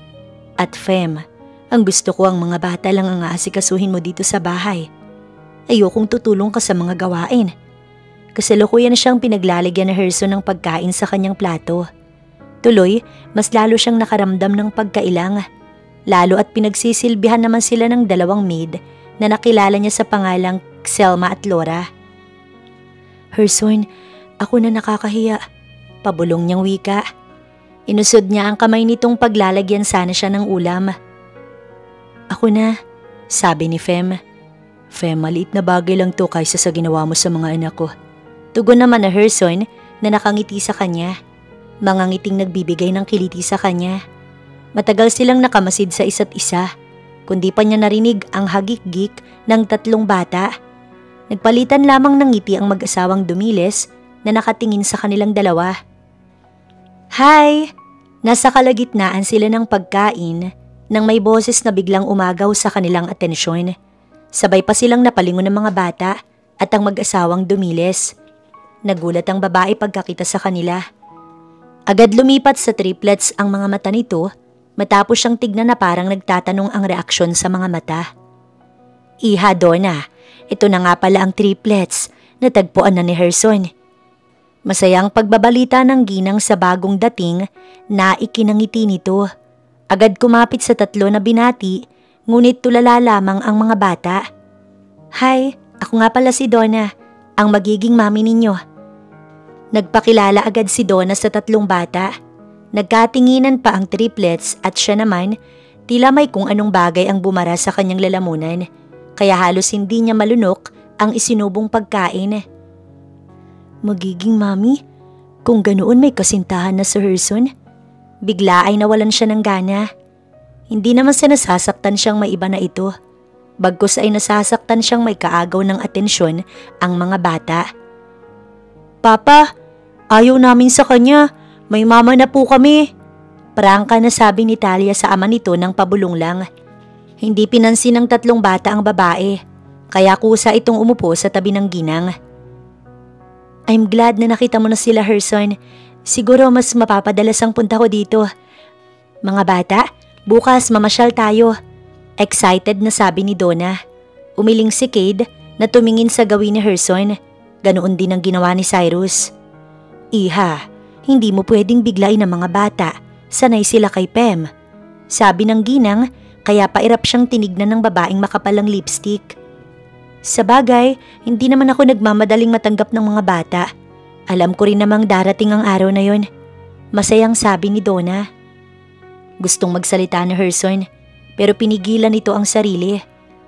At Fem, ang gusto ko ang mga bata lang ang aasikasuhin mo dito sa bahay. Ayokong tutulong ka sa mga gawain. Kasalukuyan siyang pinaglalagyan ni Herson ng pagkain sa kanyang plato. Tuloy, mas lalo siyang nakaramdam ng pagkailang. Lalo at pinagsisilbihan naman sila ng dalawang maid na nakilala niya sa pangalang Selma at Laura. Herson, ako na nakakahiya. Pabulong niyang wika. Inusod niya ang kamay nitong paglalagyan sana siya ng ulam. Ako na, sabi ni Fem. Fem, maliit na bagay lang to kaysa sa ginawa mo sa mga anak ko. Tugon naman na Herson na nakangiti sa kanya. Mga ngiting nagbibigay ng kiliti sa kanya. Matagal silang nakamasid sa isa't isa, kundi pa niya narinig ang hagik-gik ng tatlong bata. Nagpalitan lamang ng ngiti ang mag-asawang Dumiles na nakatingin sa kanilang dalawa. Hi! Nasa kalagitnaan sila ng pagkain nang may boses na biglang umagaw sa kanilang atensyon. Sabay pa silang napalingon ng mga bata at ang mag-asawang Dumiles. Nagulat ang babae pagkakita sa kanila. Agad lumipat sa triplets ang mga mata nito matapos siyang tignan na parang nagtatanong ang reaksyon sa mga mata. Iha, Donna, ito na nga pala ang triplets. natagpuan na ni Herson. Masayang pagbabalita ng ginang sa bagong dating na ikinangiti nito. Agad kumapit sa tatlo na binati, ngunit tulala lamang ang mga bata. Hi, ako nga pala si Donna, ang magiging mami ninyo. Nagpakilala agad si Donna sa tatlong bata. Nagkatinginan pa ang triplets at siya naman, tila may kung anong bagay ang bumara sa kanyang lalamunan, kaya halos hindi niya malunok ang isinubong pagkain. Magiging mami? Kung ganoon may kasintahan na si Herson? Bigla ay nawalan siya ng gana. Hindi naman siya nasasaktan siyang may iba na ito. Bagkus ay nasasaktan siyang may kaagaw ng atensyon ang mga bata. Papa, ayaw namin sa kanya. May mama na po kami. Prangka na sabi ni Talia sa ama nito ng pabulong lang. Hindi pinansin ng tatlong bata ang babae, kaya kusa itong umupo sa tabi ng ginang. I'm glad na nakita mo na sila, Herson. Siguro mas mapapadalas ang punta ko dito. Mga bata, bukas mamasyal tayo. Excited na sabi ni Donna. Umiling si Cade na tumingin sa gawin ni Herson. Ganoon din ang ginawa ni Cyrus. Iha, hindi mo pwedeng biglain ang mga bata. Sanay sila kay Pem. Sabi ng ginang, kaya pairap siyang tinignan ng babaeng makapalang lipstick. Sa bagay, hindi naman ako nagmamadaling matanggap ng mga bata. Alam ko rin namang darating ang araw na yon. Masayang sabi ni Donna. Gustong magsalita ni Herson, pero pinigilan nito ang sarili.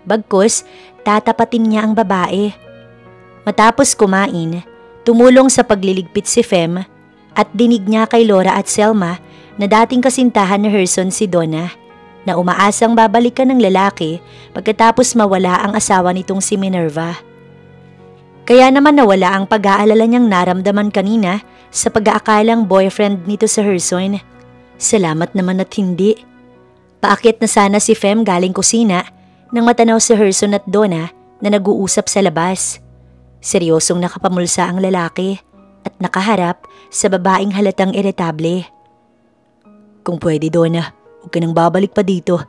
Bagkus, tatapatin niya ang babae. Matapos kumain, tumulong sa pagliligpit si Fem at dinig niya kay Laura at Selma na dating kasintahan ni Herson si Donna, na umaasang babalikan ng lalaki pagkatapos mawala ang asawa nitong si Minerva. Kaya naman nawala ang pag-aalala niyang naramdaman kanina sa pag-aakalang boyfriend nito sa Herson. Salamat naman at hindi. Paakyat na sana si Fem galing kusina nang matanaw si Herson at Donna na nag-uusap sa labas. Seryosong nakapamulsa ang lalaki at nakaharap sa babaeng halatang iritable. Kung pwede, Donna, huwag ka nang babalik pa dito.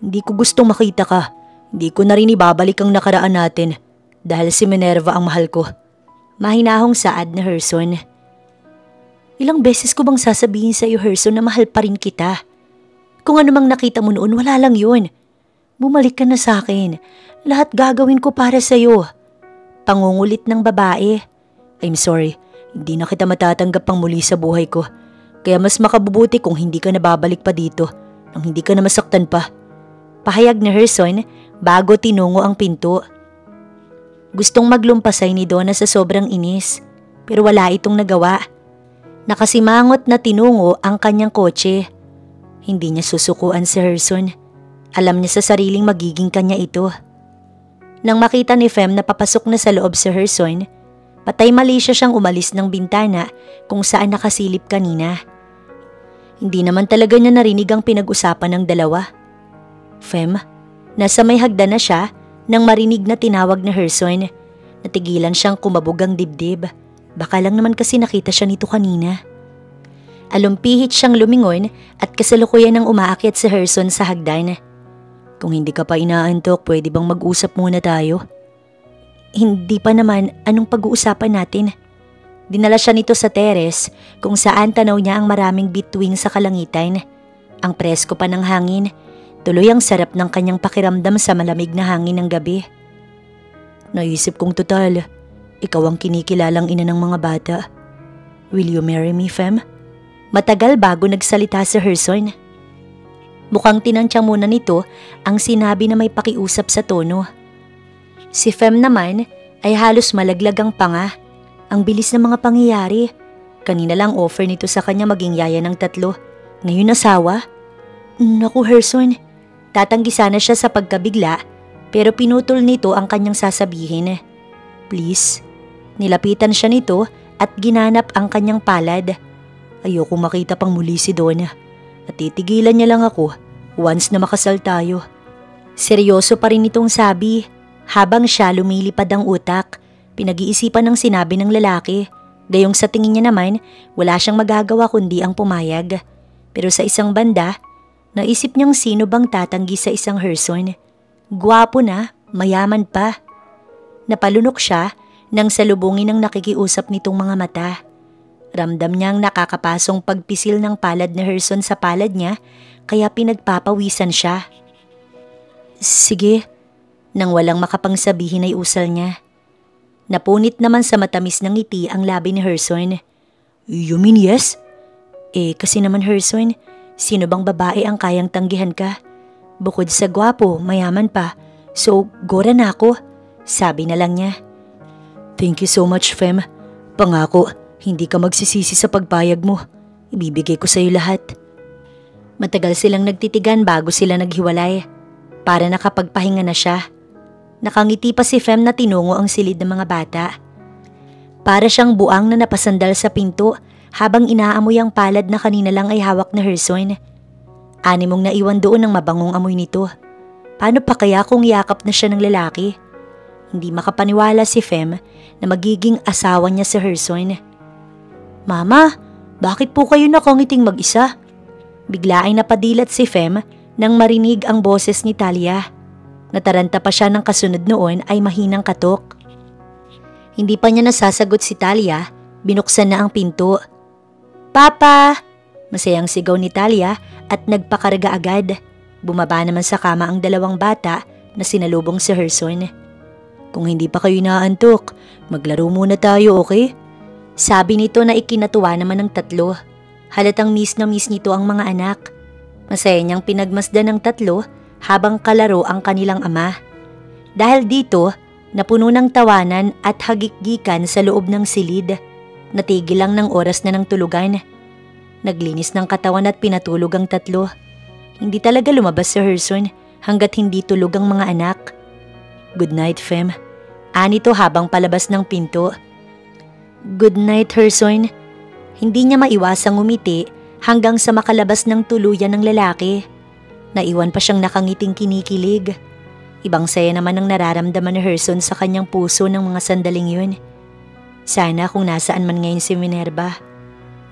Hindi ko gustong makita ka. Hindi ko na rin ibabalik ang nakaraan natin dahil si Minerva ang mahal ko. Mahinahong saad na Herson. Ilang beses ko bang sasabihin sa iyo, Herson, na mahal pa rin kita? Kung ano mang nakita mo noon, wala lang yun. Bumalik ka na sa akin. Lahat gagawin ko para sa iyo. Pangungulit ng babae. I'm sorry, hindi na kita matatanggap pang muli sa buhay ko. Kaya mas makabubuti kung hindi ka nababalik pa dito nang hindi ka na masaktan pa. Pahayag ni Herson bago tinungo ang pinto. Gustong maglumpasay ni Donna sa sobrang inis, pero wala itong nagawa. Nakasimangot na tinungo ang kanyang kotse. Hindi niya susukuan si Herson. Alam niya sa sariling magiging kanya ito. Nang makita ni Fem na papasok na sa loob si Herson, patay mali siyang umalis ng bintana kung saan nakasilip kanina. Hindi naman talaga niya narinig ang pinag-usapan ng dalawa. Fem, nasa may hagdan na siya nang marinig na tinawag ni Herson. Natigilan siyang kumabog ang dibdib. Baka lang naman kasi nakita siya nito kanina. Alumpihit siyang lumingon at kasalukuyan nang umaakyat si Herson sa hagdan. Kung hindi ka pa inaantok, pwede bang mag-usap muna tayo? Hindi pa naman, anong pag-uusapan natin? Dinala siya nito sa teres kung saan tanaw niya ang maraming bituin sa kalangitan. Ang presko pa ng hangin, tuloy ang sarap ng kanyang pakiramdam sa malamig na hangin ng gabi. Naisip kong total, ikaw ang kinikilalang ina ng mga bata. Will you marry me, Fem? Matagal bago nagsalita si Herson. Mukhang tinantya muna nito ang sinabi na may pakiusap sa tono. Si Fem naman ay halos malaglag ang panga. Ang bilis ng mga pangyayari. Kanina lang offer nito sa kanya maging yaya ng 3. Ngayon asawa? Naku, Herson. Tatanggi sana siya sa pagkabigla pero pinutol nito ang kanyang sasabihin. Please. Nilapitan siya nito at ginanap ang kanyang palad. Ayoko makita pang muli si Donna. At titigilan niya lang ako once na makasal tayo. Seryoso pa rin itong sabi. Habang siya lumilipad ang utak, pinag-iisipan ng sinabi ng lalaki. Gayong sa tingin niya naman, wala siyang magagawa kundi ang pumayag. Pero sa isang banda, naisip niyang sino bang tatanggi sa isang Herson. Gwapo na, mayaman pa. Napalunok siya nang salubungin ang nakikiusap nitong mga mata. Ramdam niyang nakakapasong pagpisil ng palad ni Herson sa palad niya kaya pinagpapawisan siya. Sige, nang walang makapangsabihin ay usal niya. Napunit naman sa matamis ng ngiti ang labi ni Herson. You mean yes? Kasi naman Herson, sino bang babae ang kayang tanggihan ka? Bukod sa gwapo, mayaman pa, so gora na ako, sabi na lang niya. Thank you so much, Fem. Pangako, hindi ka magsisisi sa pagpayag mo. Ibibigay ko sa'yo lahat. Matagal silang nagtitigan bago sila naghiwalay. Para nakapagpahinga na siya. Nakangiti pa si Fem na tinungo ang silid ng mga bata. Para siyang buang na napasandal sa pinto habang inaamoy ang palad na kanina lang ay hawak na Herson. Animong naiwan doon ang mabangong amoy nito. Paano pa kaya kung yakap na siya ng lalaki? Hindi makapaniwala si Fem na magiging asawa niya si Herson. Mama, bakit po kayo nakangiting mag-isa? Bigla ay napadilat si Fem nang marinig ang boses ni Talia. Nataranta pa siya ng kasunod noon ay mahinang katok. Hindi pa niya nasasagot si Talia, binuksan na ang pinto. Papa! Masayang sigaw ni Talia at nagpakarga agad. Bumaba naman sa kama ang dalawang bata na sinalubong si Herson. Kung hindi pa kayo naantok, maglaro muna tayo, okay? Sabi nito na ikinatuwa naman ng tatlo. Halatang miss na miss nito ang mga anak. Masaya niyang pinagmasdan ng tatlo habang kalaro ang kanilang ama. Dahil dito, napuno ng tawanan at hagikgikan sa loob ng silid. Natigil lang ng oras na ng tulugan. Naglinis ng katawan at pinatulog ang tatlo. Hindi talaga lumabas si Herson hanggat hindi tulog ang mga anak. Good night, Fem. Anito habang palabas ng pinto. Good night, Herson. Hindi niya maiwasang umiti hanggang sa makalabas ng tuluyan ng lalaki. Naiwan pa siyang nakangiting kinikilig. Ibang saya naman ang nararamdaman ni Herson sa kanyang puso ng mga sandaling yun. Sana kung nasaan man ngayon si Minerva,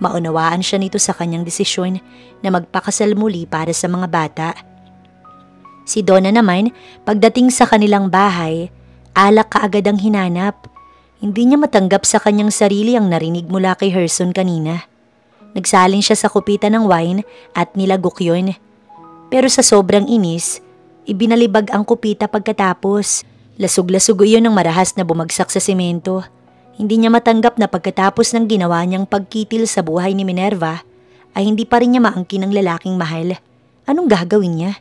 maunawaan siya nito sa kanyang desisyon na magpakasal muli para sa mga bata. Si Donna naman, pagdating sa kanilang bahay, alak kaagad ang hinanap. Hindi niya matanggap sa kanyang sarili ang narinig mula kay Herson kanina. Nagsalin siya sa kupitan ng wine at nilagok yun. Pero sa sobrang inis, ibinalibag ang kupita pagkatapos. Lasog-lasog iyon ng marahas na bumagsak sa semento. Hindi niya matanggap na pagkatapos ng ginawa niyang pagkitil sa buhay ni Minerva, ay hindi pa rin niya maangkin ang lalaking mahal. Anong gagawin niya?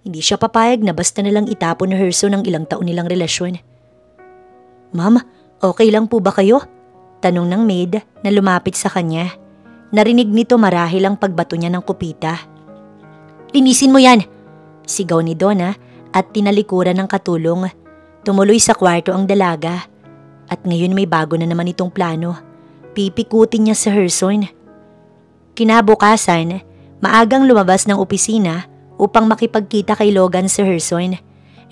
Hindi siya papayag na basta nalang itapon ni Herson ang ilang taon nilang relasyon. Ma'am, okay lang po ba kayo? Tanong ng maid na lumapit sa kanya. Narinig nito marahil ang pagbato niya ng kupita. Linisin mo yan! Sigaw ni Donna at tinalikuran ng katulong. Tumuloy sa kwarto ang dalaga. At ngayon may bago na naman itong plano. Pipikutin niya si Herson. Kinabukasan, maagang lumabas ng opisina upang makipagkita kay Logan si Herson.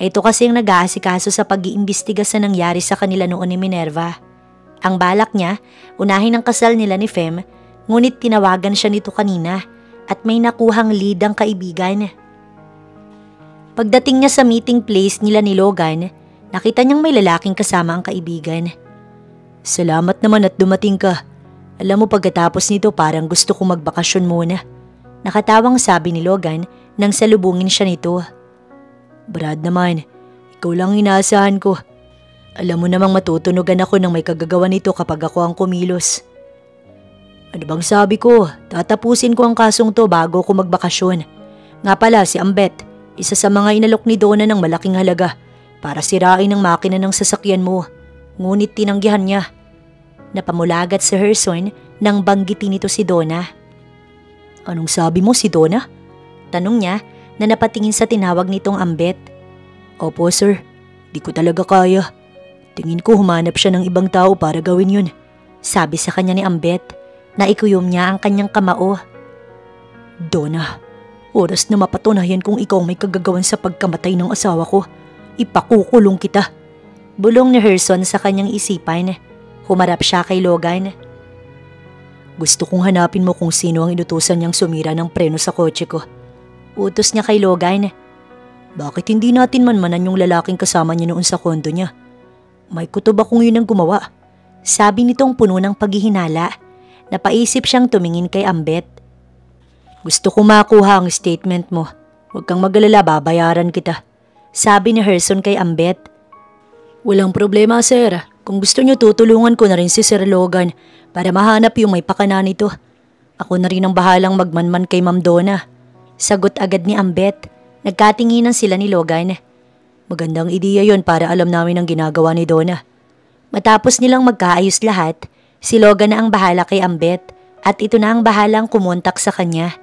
Ito kasi ang nag-aasikaso sa pag-iimbestiga sa nangyari sa kanila noon ni Minerva. Ang balak niya, unahin ang kasal nila ni Fem, ngunit tinawagan siya nito kanina at may nakuhang lead ang kaibigan. Pagdating niya sa meeting place nila ni Logan, nakita niyang may lalaking kasama ang kaibigan. Salamat naman at dumating ka. Alam mo pagkatapos nito parang gusto kong magbakasyon muna. Nakatawang sabi ni Logan nang salubungin siya nito. Brad naman, ikaw lang inaasahan ko. Alam mo namang matutunugan ako nang may kagagawa nito kapag ako ang kumilos. Ano bang sabi ko? Tatapusin ko ang kasong to bago ko magbakasyon. Nga pala si Ambet, isa sa mga inalok ni Donna ng malaking halaga para sirain ang makina ng sasakyan mo. Ngunit tinanggihan niya. Napamulagat si Herson nang banggitin nito si Donna. Anong sabi mo si Donna? Tanong niya na napatingin sa tinawag nitong Ambet. Opo sir, di ko talaga kaya. Tingin ko humanap siya ng ibang tao para gawin yun. Sabi sa kanya ni Ambet na ikuyom niya ang kanyang kamao. Donna, oras na mapatunayan kung ikaw may kagagawan sa pagkamatay ng asawa ko. Ipakukulong kita. Bulong ni Herson sa kanyang isipan. Humarap siya kay Logan. Gusto kong hanapin mo kung sino ang inutusan niyang sumira ng preno sa kotse ko. Utos niya kay Logan. Bakit hindi natin manmanan yung lalaking kasama niya noon sa kondo niya? May kutob akong yun ang gumawa. Sabi nitong puno ng paghihinala. Napaisip siyang tumingin kay Ambet. Gusto ko makuha ang statement mo. Huwag kang mag-alala, babayaran kita. Sabi ni Herson kay Ambet. Walang problema, sir. Kung gusto nyo, tutulungan ko na rin si Sir Logan para mahanap yung may pakana nito. Ako na rin ang bahalang magmanman kay Ma'am Donna. Sagot agad ni Ambet. Nagkatinginan sila ni Logan. Magandang ideya yon para alam namin ang ginagawa ni Donna. Matapos nilang magkaayos lahat, si Logan na ang bahala kay Ambet at ito na ang bahalang kumontak sa kanya.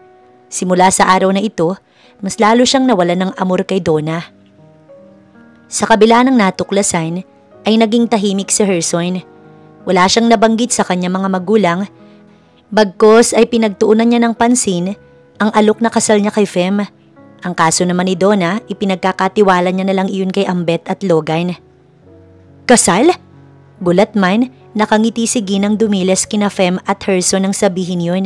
Simula sa araw na ito, mas lalo siyang nawalan ng amor kay Donna. Sa kabila ng natuklasan, ay naging tahimik si Herson. Wala siyang nabanggit sa kanya mga magulang, bagkos ay pinagtuunan niya ng pansin ang alok na kasal niya kay Fem. Ang kaso naman ni Donna, ipinagkakatiwala niya na lang iyon kay Ambet at Logan. Kasal? Gulat man, nakangiti si Ginang Dumiles kina Fem at Herson nang sabihin yun.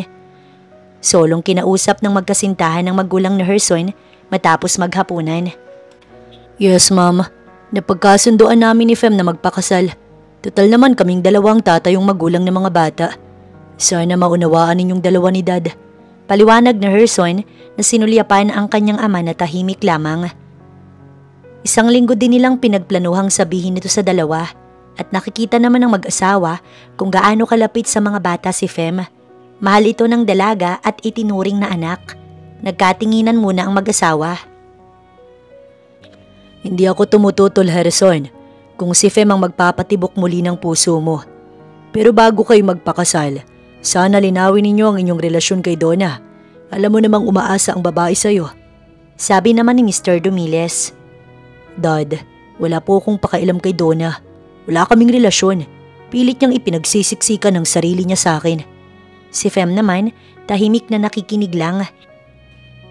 Solong kinausap ng magkasintahan ng magulang ni Herson matapos maghapunan. Yes, ma'am. Napagkasunduan namin ni Fem na magpakasal. Total naman kaming dalawang tatayong magulang ng mga bata. Sana maunawaan ninyong dalawa ni Dad. Paliwanag ni Herson na sinulyapan ang kanyang ama na tahimik lamang. Isang linggo din nilang pinagplanuhang sabihin ito sa dalawa at nakikita naman ng mag-asawa kung gaano kalapit sa mga bata si Fem. Mahal ito ng dalaga at itinuring na anak. Nagkatinginan muna ang mag-asawa. Hindi ako tumututol, Herson, kung si Fem ang magpapatibok muli ng puso mo. Pero bago kayo magpakasal, sana linawin ninyo ang inyong relasyon kay Donna. Alam mo namang umaasa ang babae sa'yo. Sabi naman ni Mr. Dumiles. Dad, wala po akong pakailam kay Donna. Wala kaming relasyon. Pilit niyang ipinagsisiksikan ng sarili niya sa akin. Si Fem naman, tahimik na nakikinig lang.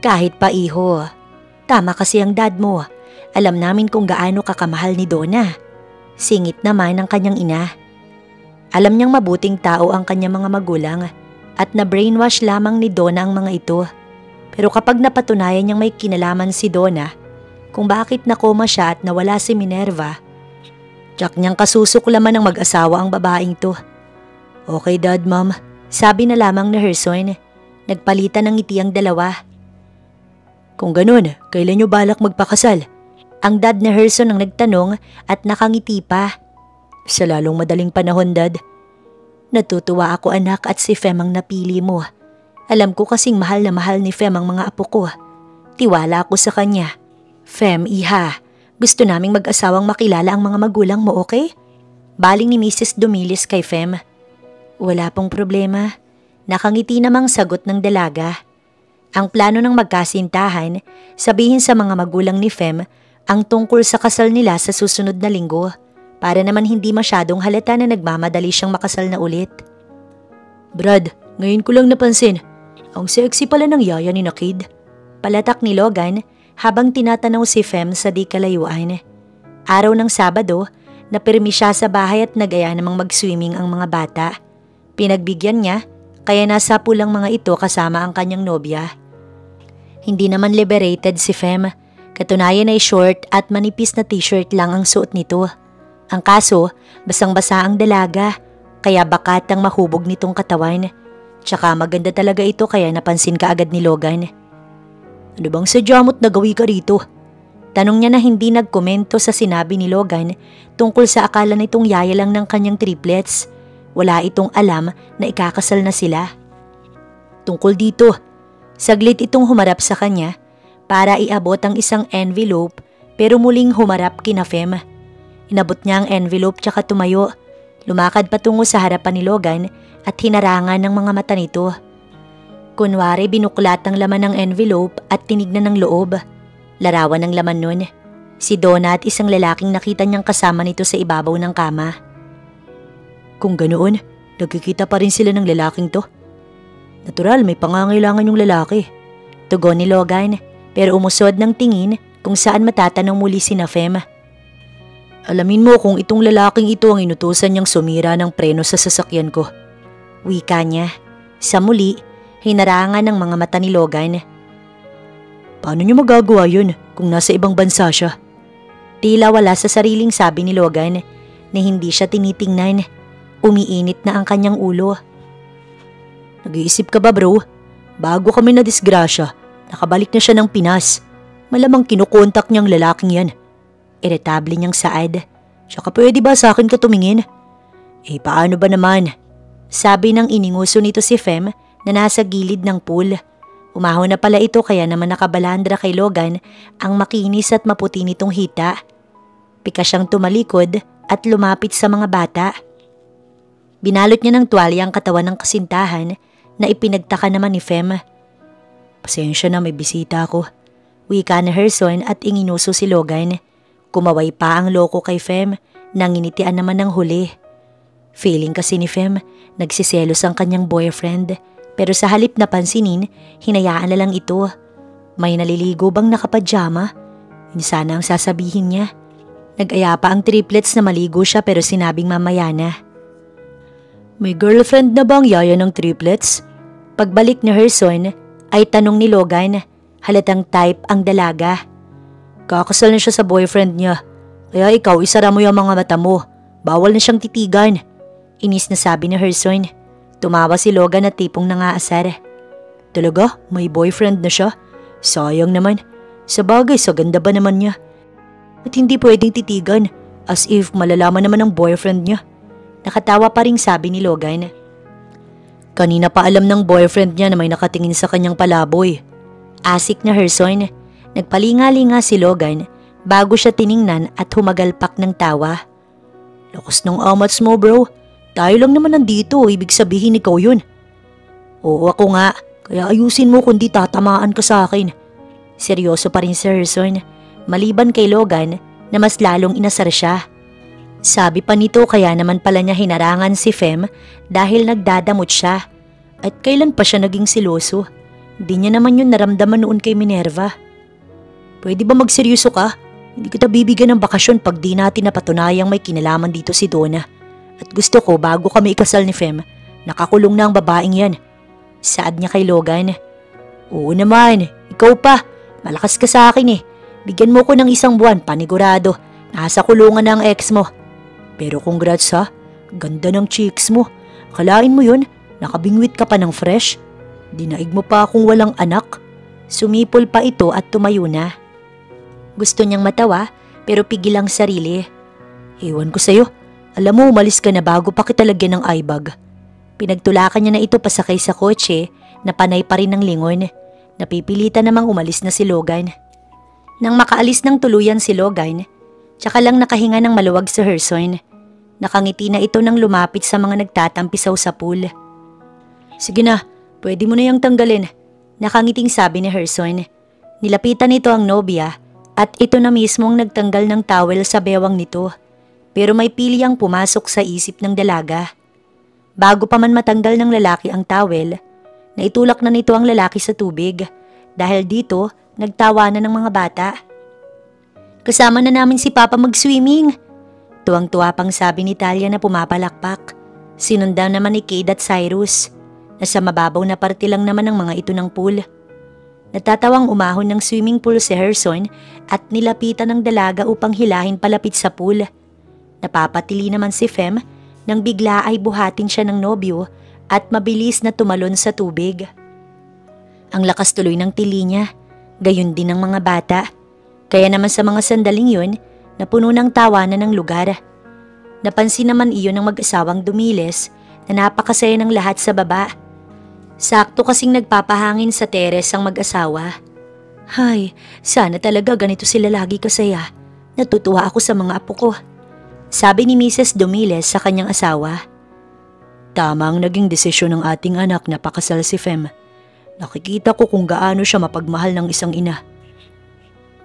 Kahit pa iho, tama kasi ang dad mo. Alam namin kung gaano kakamahal ni Donna. Singit naman ang kanyang ina. Alam niyang mabuting tao ang kanyang mga magulang at na-brainwash lamang ni Donna ang mga ito. Pero kapag napatunayan niyang may kinalaman si Donna, kung bakit nakoma siya at nawala si Minerva, tiyak niyang kasusuklaman ng mag-asawa ang babaeng to. Okay, Dad, Ma'am. Sabi na lamang ni Herson. Nagpalitan ng ngiti ang dalawa. Kung ganun, kailan niyo balak magpakasal? Ang dad ni Herson ang nagtanong at nakangiti pa. Sa lalong madaling panahon, Dad. Natutuwa ako anak at si Fem ang napili mo. Alam ko kasing mahal na mahal ni Fem ang mga apo ko. Tiwala ako sa kanya. Fem, iha, gusto naming mag-asawang makilala ang mga magulang mo, okay? Baling ni Mrs. Dumiles kay Fem. Wala pong problema. Nakangiti namang sagot ng dalaga. Ang plano ng magkasintahan, sabihin sa mga magulang ni Fem ang tungkol sa kasal nila sa susunod na linggo para naman hindi masyadong halata na nagmamadali siyang makasal na ulit. Brad, ngayon ko lang napansin. Ang sexy pala ng yaya ni Nakid. Palatak ni Logan habang tinatanaw si Fem sa di kalayuan. Araw ng Sabado, napirmi siya sa bahay at nagaya namang mag-swimming ang mga bata. Pinagbigyan niya, kaya nasa pulang mga ito kasama ang kanyang nobya. Hindi naman liberated si Fem. Katunayan ay short at manipis na t-shirt lang ang suot nito. Ang kaso, basang-basa ang dalaga, kaya bakatang mahubog nitong katawan. Tsaka maganda talaga ito kaya napansin ka agad ni Logan. Ano bang sadya mo't nagawi ka rito? Tanong niya na hindi nagkomento sa sinabi ni Logan tungkol sa akala nitong yaya lang ng kanyang triplets. Wala itong alam na ikakasal na sila. Tungkol dito, saglit itong humarap sa kanya para iabot ang isang envelope pero muling humarap kina Fem. Inabot niya ang envelope tsaka tumayo. Lumakad patungo sa harapan ni Logan at hinarangan ng mga mata nito. Kunwari binuklat ang laman ng envelope at tinignan ng loob. Larawan ng laman nun. Si Donna at isang lalaking nakita niyang kasama nito sa ibabaw ng kama. Kung ganoon, nagkikita pa rin sila ng lalaking to. Natural, may pangangailangan yung lalaki. Tugon ni Logan, pero umusod ng tingin kung saan matatanong muli si Fem. Alamin mo kung itong lalaking ito ang inutusan niyang sumira ng preno sa sasakyan ko. Wika niya. Sa muli, hinarangan ng mga mata ni Logan. Paano niyo magagawa yun kung nasa ibang bansa siya? Tila wala sa sariling sabi ni Logan. na hindi siya tinitingnan. Umiinit na ang kanyang ulo. Nag-iisip ka ba bro? Bago kami na disgrasya, nakabalik na siya ng Pinas. Malamang kinukontak niyang lalaking yan. Iritable niyang saad. Tsaka pwede ba sa akin ka tumingin? Paano ba naman? Sabi ng ininguso nito si Fem na nasa gilid ng pool. Umahon na pala ito kaya naman nakabalandra kay Logan ang makinis at maputi nitong hita. Pikas siyang tumalikod at lumapit sa mga bata. Binalot niya ng tuwalya ang katawan ng kasintahan na ipinagtaka naman ni Fem. Pasensya na, may bisita ako. Wika na Herson at inginuso si Logan. Kumaway pa ang loko kay Fem, nanginitian naman ng huli. Feeling kasi ni Fem, nagsiselos ang kanyang boyfriend. Pero sa halip na pansinin, hinayaan na lang ito. May naliligo bang nakapadyama? Hindi sana ang sasabihin niya. Nag-aya pa ang triplets na maligo siya pero sinabing mamaya na. May girlfriend na bang yaya ng triplets? Pagbalik ni Herson ay tanong ni Logan. Halatang type ang dalaga. Kakasal na siya sa boyfriend niya. Kaya ikaw isara mo yung mga mata mo. Bawal na siyang titigan. Inis na sabi ni Herson. Tumawa si Logan at tipong nangaasar. Talaga? May boyfriend na siya? Sayang naman. Sa bagay, sa ganda ba naman niya? At hindi pwedeng titigan? As if malalaman naman ng boyfriend niya. Nakatawa pa ring sabi ni Logan. Kanina pa alam ng boyfriend niya na may nakatingin sa kanyang palaboy. Asik na Herson. Nagpalinga-linga si Logan bago siya tiningnan at humagalpak ng tawa. Lakas ng amats mo bro. Tayo lang naman nandito, ibig sabihin ikaw yun. Oo ako nga, kaya ayusin mo kundi tatamaan ka sa akin. Seryoso pa rin si Herson, maliban kay Logan na mas lalong inasar siya. Sabi pa nito kaya naman pala niya hinarangan si Fem dahil nagdadamot siya. At kailan pa siya naging siloso? Di niya naman yun naramdaman noon kay Minerva. Pwede ba magseryoso ka? Hindi kita bibigyan ng bakasyon pag di natin napatunayang may kinalaman dito si Donna. At gusto ko bago kami ikasal ni Fem, nakakulong na ang babaeng yan. Saad niya kay Logan. Oo naman, ikaw pa. Malakas ka sa akin eh. Bigyan mo ko ng 1 buwan, panigurado. Nasa kulungan na ang ex mo. Pero congrats ha, ganda ng cheeks mo. Akalain mo yun, nakabingwit ka pa ng fresh. Dinaig mo pa akong walang anak. Sumipol pa ito at tumayo na. Gusto niyang matawa pero pigil ang sarili. Ewan ko sa'yo, alam mo umalis ka na bago pa kita lagyan ng eye bag. Pinagtulakan niya na ito pasakay sa kotse na panay pa rin ng lingon. Napipilitan namang umalis na si Logan. Nang makaalis ng tuluyan si Logan, tsaka lang nakahinga ng maluwag si Herson. Nakangiti na ito nang lumapit sa mga nagtatampisaw sa pool. Sige na, pwede mo na yung tanggalin. Nakangiting sabi ni Herson. Nilapitan nito ang nobya at ito na mismo ang nagtanggal ng towel sa bewang nito. Pero may piliyang pumasok sa isip ng dalaga. Bago pa man matanggal ng lalaki ang towel, naitulak na nito ang lalaki sa tubig. Dahil dito, nagtawanan ng mga bata. Kasama na namin si Papa mag-swimming. Tuwang-tuwa pang sabi ni Talia na pumapalakpak. Sinundan naman ni Cade at Cyrus. Nasa mababaw na parte lang naman ng mga ito ng pool. Natatawang umahon ng swimming pool si Herson at nilapitan ng dalaga upang hilahin palapit sa pool. Napapatili naman si Fem nang bigla ay buhatin siya ng nobyo at mabilis na tumalon sa tubig. Ang lakas tuloy ng tili niya, gayon din ng mga bata. Kaya naman sa mga sandaling yun, napuno ng tawanan ng lugar. Napansin naman iyon ng mag-asawang Dumiles na napakasaya ng lahat sa baba. Sakto kasing nagpapahangin sa teres ang mag-asawa. Hay, sana talaga ganito sila lagi kasaya. Natutuwa ako sa mga apo ko. Sabi ni Mrs. Dumiles sa kanyang asawa. Tama ang naging desisyon ng ating anak na pakasal si Fem. Nakikita ko kung gaano siya mapagmahal ng isang ina.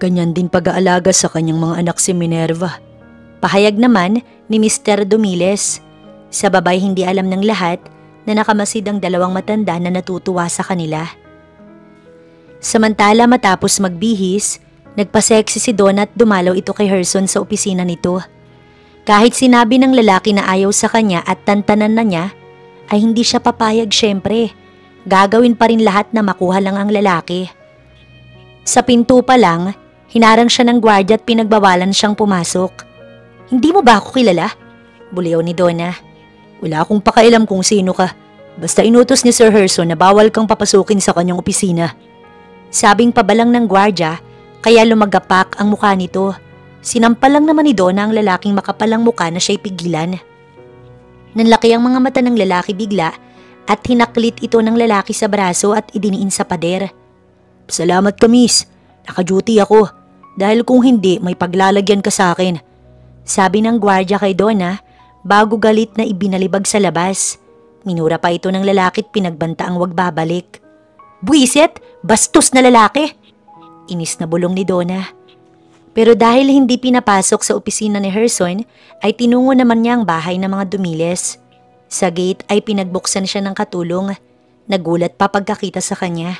Ganyan din pag-aalaga sa kanyang mga anak si Minerva. Pahayag naman ni Mr. Dumiles. Sa babay hindi alam ng lahat na nakamasid ang 2 matanda na natutuwa sa kanila. Samantala matapos magbihis, nagpa-sexy si Donna at dumalaw ito kay Herson sa opisina nito. Kahit sinabi ng lalaki na ayaw sa kanya at tantanan na niya, ay hindi siya papayag syempre. Gagawin pa rin lahat na makuha lang ang lalaki. Sa pinto pa lang, hinarang siya ng gwardiya at pinagbawalan siyang pumasok. Hindi mo ba ako kilala? Buliw ni Donna. Wala akong pakialam kung sino ka. Basta inutos ni Sir Herson na bawal kang papasukin sa kanyang opisina. Sabing pabalang ng gwardya, kaya lumagapak ang mukha nito. Sinampal lang naman ni Donna ang lalaking makapalang mukha na siya'y pigilan. Nanlaki ang mga mata ng lalaki bigla at hinaklit ito ng lalaki sa braso at idiniin sa pader. Salamat ka, miss. Naka-duty ako. Dahil kung hindi, may paglalagyan ka sa akin. Sabi ng gwardya kay Donna bago galit na ibinalibag sa labas. Minura pa ito ng lalaki at pinagbanta ang wag babalik. Buwisit! Bastos na lalaki! Inis na bulong ni Donna. Pero dahil hindi pinapasok sa opisina ni Herson, ay tinungo naman niya ang bahay ng mga Dumiles. Sa gate ay pinagbuksan siya ng katulong. Nagulat pa pagkakita sa kanya.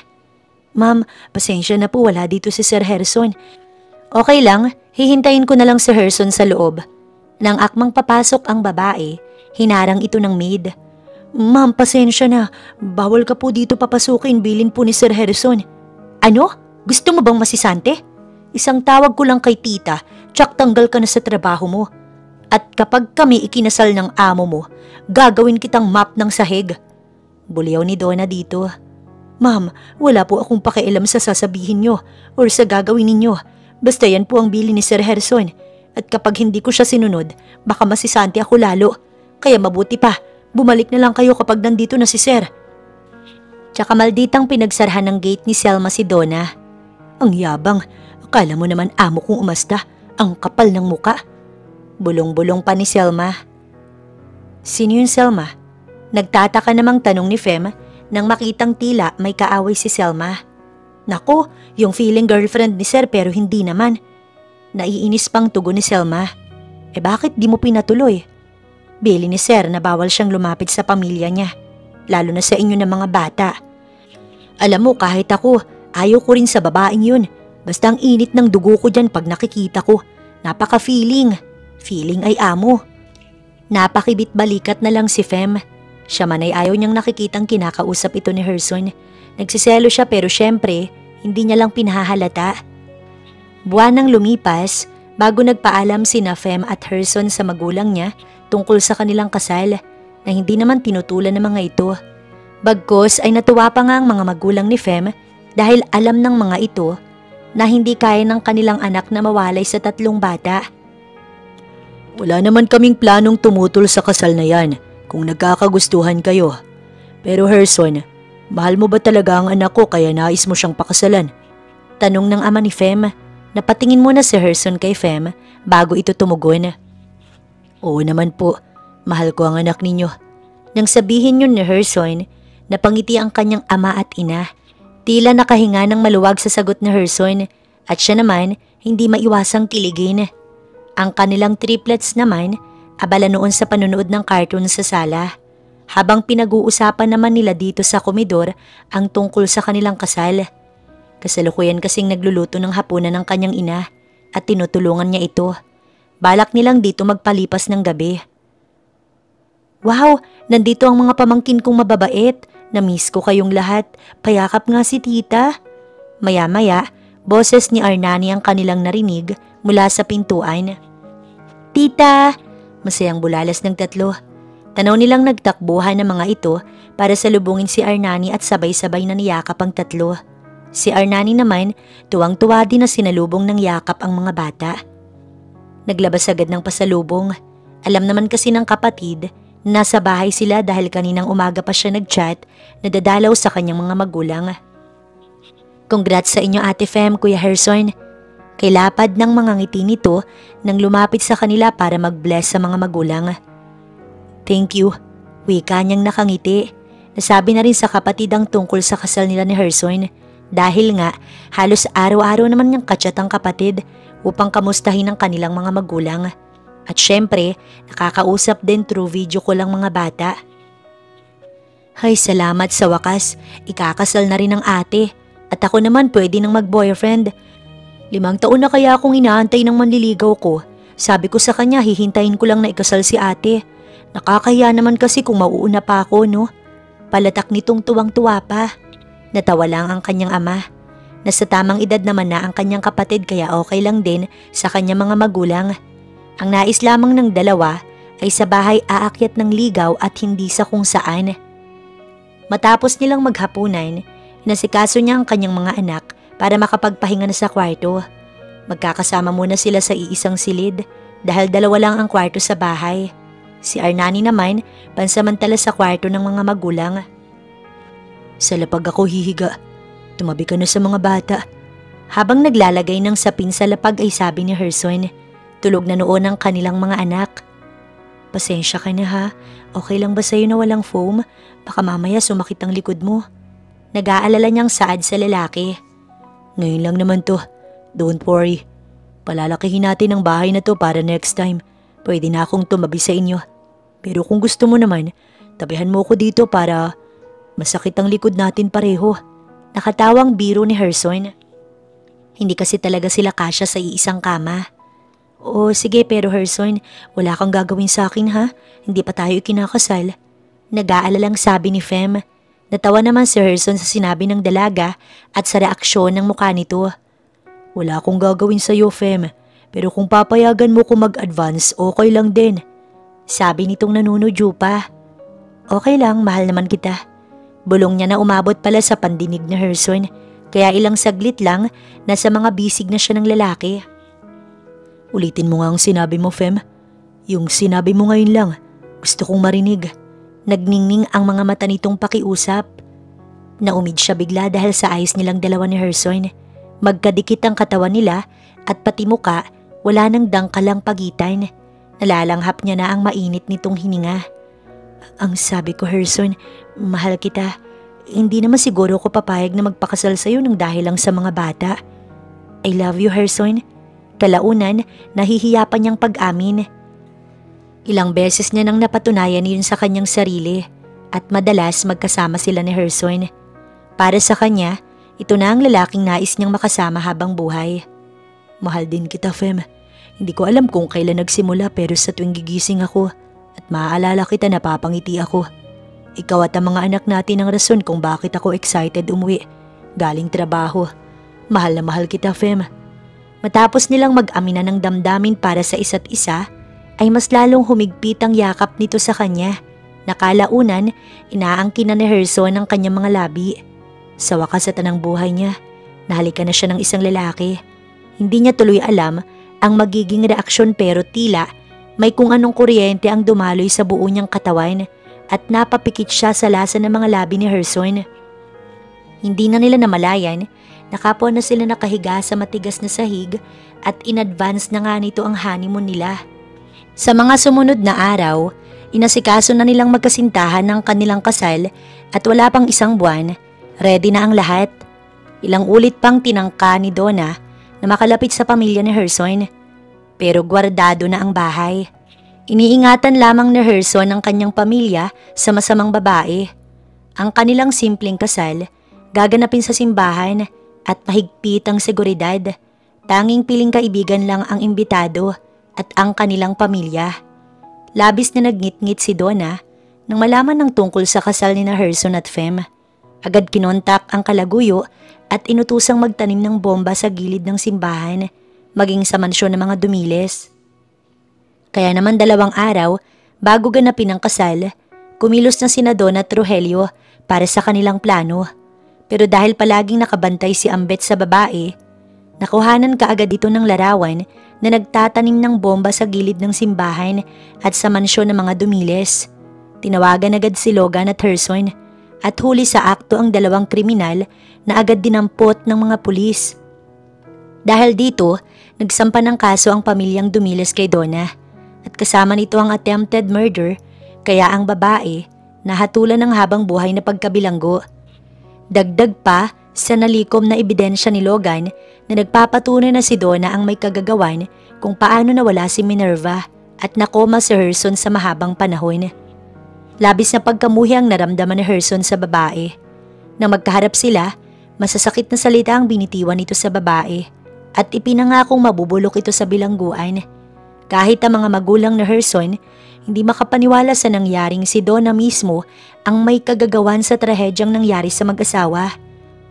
Ma'am, pasensya na po, wala dito si Sir Herson. Okay lang, hihintayin ko na lang si Herson sa loob. Nang akmang papasok ang babae, hinarang ito ng maid. Ma'am, pasensya na. Bawal ka po dito papasukin, bilin po ni Sir Herson. Ano? Gusto mo bang masisante? Isang tawag ko lang kay tita, tsak tanggal ka na sa trabaho mo. At kapag kami ikinasal ng amo mo, gagawin kitang map ng sahig. Buliyaw ni Donna dito. Ma'am, wala po akong pakialam sa sasabihin nyo or sa gagawin ninyo. Basta yan po ang bili ni Sir Herson. At kapag hindi ko siya sinunod, baka masisante ako lalo. Kaya mabuti pa, bumalik na lang kayo kapag nandito na si Sir. Tsaka malditang pinagsarhan ng gate ni Selma si Donna. Ang yabang, akala mo naman amo kong umasta, ang kapal ng muka. Bulong-bulong pa ni Selma. Sino yun, Selma? Nagtataka namang tanong ni Fem nang makitang tila may kaaway si Selma. Nako, yung feeling girlfriend ni Sir pero hindi naman. Naiinis pang tugon ni Selma. Bakit di mo pinatuloy? Bili ni Sir na bawal siyang lumapit sa pamilya niya, lalo na sa inyo ng mga bata. Alam mo, kahit ako, ayaw ko rin sa babaeng yun. Basta ang init ng dugo ko dyan pag nakikita ko. Napaka-feeling. Feeling ay amo. Napakibit balikat na lang si Fem. Siya man ay ayaw niyang nakikitang kinakausap ito ni Herson. Nagsiselo siya pero syempre, hindi niya lang pinahahalata. Buwan nang lumipas, bago nagpaalam sina Fem at Herson sa magulang niya tungkol sa kanilang kasal na hindi naman tinutulan ng mga ito. Bagkus ay natuwa pa nga ang mga magulang ni Fem dahil alam ng mga ito na hindi kaya ng kanilang anak na mawalay sa 3 bata. Wala naman kaming planong tumutol sa kasal na yan kung nagkakagustuhan kayo. Pero Herson, mahal mo ba talaga ang anak ko kaya nais mo siyang pakasalan? Tanong ng ama ni Fem. Napatingin muna si Herson kay Fem bago ito tumugon. Oo naman po, mahal ko ang anak ninyo. Nang sabihin yun ni Herson, napangiti ang kanyang ama at ina. Tila nakahinga ng maluwag sa sagot ni Herson at siya naman hindi maiwasang kiligin. Ang kanilang triplets naman abala noon sa panonood ng cartoon sa sala. Habang pinag-uusapan naman nila dito sa komedor ang tungkol sa kanilang kasal. Kasalukuyan kasing nagluluto ng hapunan ng kanyang ina at tinutulungan niya ito. Balak nilang dito magpalipas ng gabi. Wow, nandito ang mga pamangkin kong mababait. Na-miss ko kayong lahat. Payakap nga si tita. Maya-maya, boses ni Arnani ang kanilang narinig mula sa pintuan. Tita! Masayang bulalas ng 3. Tanaw nilang nagtakbuhan ng mga ito para salubungin si Arnani at sabay-sabay na niyakap ang 3. Si Arnani naman, tuwang-tuwa din na sinalubong ng yakap ang mga bata. Naglabas agad ng pasalubong. Alam naman kasi ng kapatid, nasa bahay sila dahil kaninang umaga pa siya nag-chat na dadalaw sa kanyang mga magulang. Congrats sa inyo Ate Fem, Kuya Herson. Kay lapad ng mga ngiti nito nang lumapit sa kanila para mag-bless sa mga magulang. Thank you, wika niyang nakangiti. Nasabi na rin sa kapatid ang tungkol sa kasal nila ni Herson dahil nga halos araw-araw naman niyang kachat ang kapatid upang kamustahin ang kanilang mga magulang. At syempre, nakakausap din through video call ang mga bata. Ay salamat sa wakas, ikakasal na rin ang ate at ako naman pwede nang mag-boyfriend. 5 taon na kaya akong inaantay ng manliligaw ko. Sabi ko sa kanya hihintayin ko lang na ikasal si ate. Nakakahiya naman kasi kung mauuna pa ako, no? Palatak nitong tuwang-tuwa pa. Natawa lang ang kanyang ama. Nasa tamang edad naman na ang kanyang kapatid kaya okay lang din sa kanyang mga magulang. Ang nais lamang ng dalawa ay sa bahay aakyat ng ligaw at hindi sa kung saan. Matapos nilang maghapunan, inasikaso niya ang kanyang mga anak para makapagpahinga na sa kwarto. Magkakasama muna sila sa iisang silid dahil dalawa lang ang kwarto sa bahay. Si Arnani naman pansamantala sa kwarto ng mga magulang. Sa lapag ako hihiga. Tumabi ka na sa mga bata. Habang naglalagay ng sapin sa lapag ay sabi ni Herson, tulog na noon ang kanilang mga anak. Pasensya ka na ha, okay lang ba sa'yo na walang foam? Baka mamaya sumakit ang likod mo. Nag-aalala niyang saad sa lalaki. Ngayon lang naman to, don't worry. Palalakihin natin ang bahay na to para next time. Pwede na akong tumabi sa inyo. Pero kung gusto mo naman, tabihan mo ko dito para masakit ang likod natin pareho. Nakatawang biro ni Herson. Hindi kasi talaga sila kasya sa iisang kama. O sige pero Herson, wala kang gagawin sa akin ha? Hindi pa tayo kinakasal. Nag-aalalang sabi ni Fem. Natawa naman si Herson sa sinabi ng dalaga at sa reaksyon ng mukha nito. Wala akong gagawin sa'yo Fem, pero kung papayagan mo ko mag-advance okay lang din. Sabi nitong nanunudyo pa. Okay lang, mahal naman kita. Bulong niya na umabot pala sa pandinig ni Herson. Kaya ilang saglit lang, nasa mga bisig na siya ng lalaki. Ulitin mo nga ang sinabi mo, Fem. Yung sinabi mo ngayon lang, gusto kong marinig. Nagningning ang mga mata nitong pakiusap. Naumid siya bigla dahil sa ayos nilang dalawa ni Herson. Magkadikit ang katawan nila at pati muka, wala nang dangkalang pagitan. Nalalanghap niya na ang mainit nitong hininga. Ang sabi ko, Herson, mahal kita. Hindi naman siguro ko papayag na magpakasal sa'yo ng dahil lang sa mga bata. I love you, Herson. Kalaunan, nahihiya pa niyang pag-amin. Ilang beses niya nang napatunayan yun sa kanyang sarili at madalas magkasama sila ni Herson. Para sa kanya, ito na ang lalaking nais niyang makasama habang buhay. Mahal din kita, Fem. Hindi ko alam kung kailan nagsimula pero sa tuwing gigising ako at maaalala kita napapangiti ako. Ikaw at ang mga anak natin ang rason kung bakit ako excited umuwi. Galing trabaho. Mahal na mahal kita, Fem. Matapos nilang mag-amina ng damdamin para sa isa't isa, ay mas lalong humigpit ang yakap nito sa kanya. Nakalaunan, inaangkin na ni Herson ang kanyang mga labi. Sa wakas sa tanang buhay niya, nahalikan na siya ng isang lalaki. Hindi niya tuloy alam ang magiging reaksyon pero tila may kung anong kuryente ang dumaloy sa buo niyang katawan at napapikit siya sa lasa ng mga labi ni Herson. Hindi na nila namalayan, nakapon na sila nakahiga sa matigas na sahig at in-advance na nga nito ang honeymoon nila. Sa mga sumunod na araw, inasikaso na nilang magkasintahan ng kanilang kasal at wala pang isang buwan, ready na ang lahat. Ilang ulit pang tinangka ni Donna na makalapit sa pamilya ni Herson, pero gwardado na ang bahay. Iniingatan lamang ni Herson ang kanyang pamilya sa masamang babae. Ang kanilang simpleng kasal, gaganapin sa simbahan at mahigpit ang seguridad. Tanging piling kaibigan lang ang imbitado at ang kanilang pamilya. Labis na nagngit-ngit si Donna nang malaman ng tungkol sa kasal ni na Herson at Fem. Agad kinontak ang kalaguyo at inutusang magtanim ng bomba sa gilid ng simbahan, maging sa mansyon ng mga Dumiles. Kaya naman 2 araw bago ganapin ang kasal, kumilos na sina Donna at Rogelio para sa kanilang plano. Pero dahil palaging nakabantay si Ambet sa babae, nakuhanan kaagad ito ng larawan na nagtatanim ng bomba sa gilid ng simbahan at sa mansyon ng mga Dumiles. Tinawagan agad si Logan at Herson at huli sa akto ang 2 kriminal na agad dinampot ng mga pulis. Dahil dito, nagsampa ng kaso ang pamilyang Dumiles kay Donna at kasama nito ang attempted murder, kaya ang babae nahatulan ng habang buhay na pagkabilanggo. Dagdag pa sa nalikom na ebidensya ni Logan na nagpapatunay na si Donna ang may kagagawan kung paano nawala si Minerva at nakoma si Herson sa mahabang panahon. Labis na pagkamuhi ang naramdaman ni Herson sa babae. Nang magkaharap sila, masasakit na salita ang binitiwan nito sa babae at ipinangakong mabubulok ito sa bilangguan. Kahit ang mga magulang ni Herson, hindi makapaniwala sa nangyaring si Donna mismo ang may kagagawan sa trahedyang nangyari sa mag-asawa.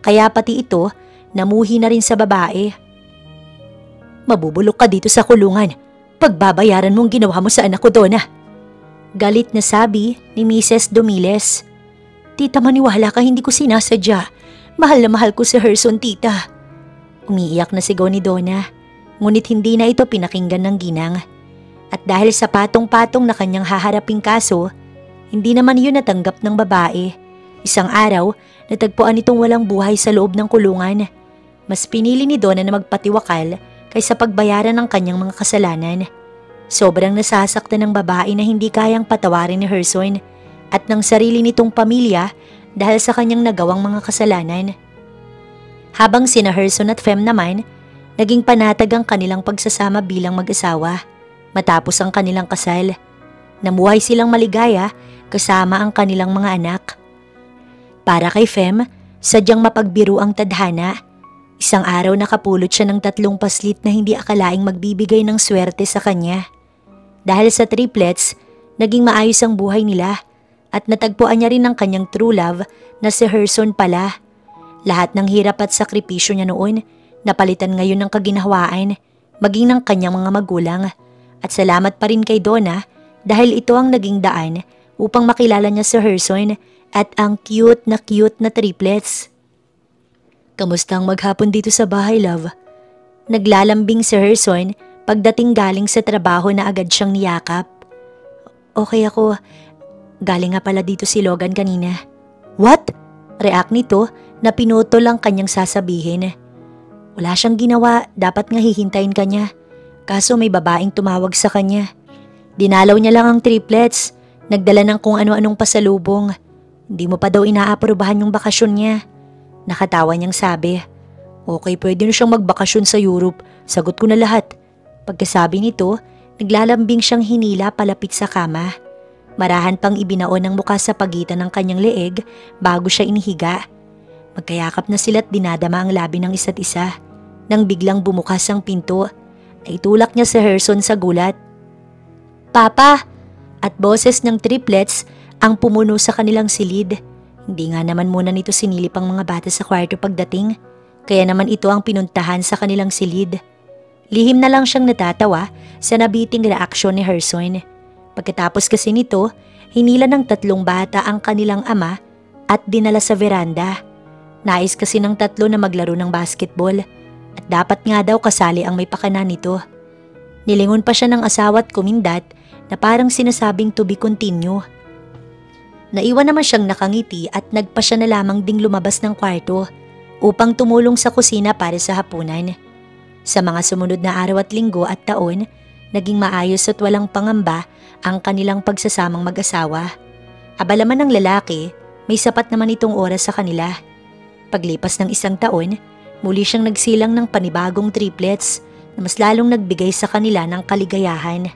Kaya pati ito, namuhi na rin sa babae. Mabubulok ka dito sa kulungan. Pagbabayaran mong ginawa mo sa anak ko, Donna. Galit na sabi ni Mrs. Domiles. Tita, maniwala ka, hindi ko sinasadya. Mahal na mahal ko si Herson, tita. Umiiyak na sigaw ni Donna, ngunit hindi na ito pinakinggan ng ginang. At dahil sa patong-patong na kanyang haharaping kaso, hindi naman yun natanggap ng babae. Isang araw, natagpuan itong walang buhay sa loob ng kulungan. Mas pinili ni Donna na magpatiwakal kaysa pagbayaran ng kanyang mga kasalanan. Sobrang nasasaktan ng babae na hindi kayang patawarin ni Herson at ng sarili nitong pamilya dahil sa kanyang nagawang mga kasalanan. Habang sina Herson at Fem naman, naging panatag ang kanilang pagsasama bilang mag-asawa matapos ang kanilang kasal. Namuhay silang maligaya kasama ang kanilang mga anak. Para kay Fem, sadyang mapagbiro ang tadhana. Isang araw nakapulot siya ng 3 paslit na hindi akalaing magbibigay ng swerte sa kanya. Dahil sa triplets, naging maayos ang buhay nila at natagpuan niya rin ang kanyang true love na si Herson pala. Lahat ng hirap at sakripisyo niya noon, napalitan ngayon ng kaginhawaan, maging ng kanyang mga magulang. At salamat pa rin kay Donna dahil ito ang naging daan upang makilala niya si Herson at ang cute na triplets. Kamusta ang maghapon dito sa bahay, love? Naglalambing si Herson pagdating galing sa trabaho na agad siyang niyakap. Okay ako. Galing nga pala dito si Logan kanina. What? React nito na pinutol ang kanyang sasabihin. Wala siyang ginawa, dapat nga hihintayin ka niya. Kaso may babaeng tumawag sa kanya. Dinalaw niya lang ang triplets, nagdala ng kung ano-anong pasalubong. Hindi mo pa daw inaaprubahan yung bakasyon niya. Nakatawa niyang sabi. Okay, pwede na siyang magbakasyon sa Europe. Sagot ko na lahat. Pagkasabi nito, naglalambing siyang hinila palapit sa kama. Marahan pang ibinaon ang muka sa pagitan ng kanyang leeg bago siya inihiga. Magkayakap na sila't dinadama ang labi ng isa't isa. Nang biglang bumukas ang pinto, ay tulak niya si Herson sa gulat. Papa! At boses ng triplets ang pumuno sa kanilang silid. Hindi nga naman muna nito sinilip ang mga bata sa kwarto pagdating, kaya naman ito ang pinuntahan sa kanilang silid. Lihim na lang siyang natatawa sa nabiting reaksyon ni Herson. Pagkatapos kasi nito, hinila ng 3 bata ang kanilang ama at dinala sa veranda. Nais kasi ng 3 na maglaro ng basketball at dapat nga daw kasali ang may pakana nito. Nilingon pa siya ng asawa at kumindat na parang sinasabing to be continue. Naiwan naman siyang nakangiti at nagpa siya na lamang ding lumabas ng kwarto upang tumulong sa kusina para sa hapunan. Sa mga sumunod na araw at linggo at taon, naging maayos at walang pangamba ang kanilang pagsasamang mag-asawa. Abala man ng lalaki, may sapat naman itong oras sa kanila. Paglipas ng 1 taon, muli siyang nagsilang ng panibagong triplets na mas lalong nagbigay sa kanila ng kaligayahan.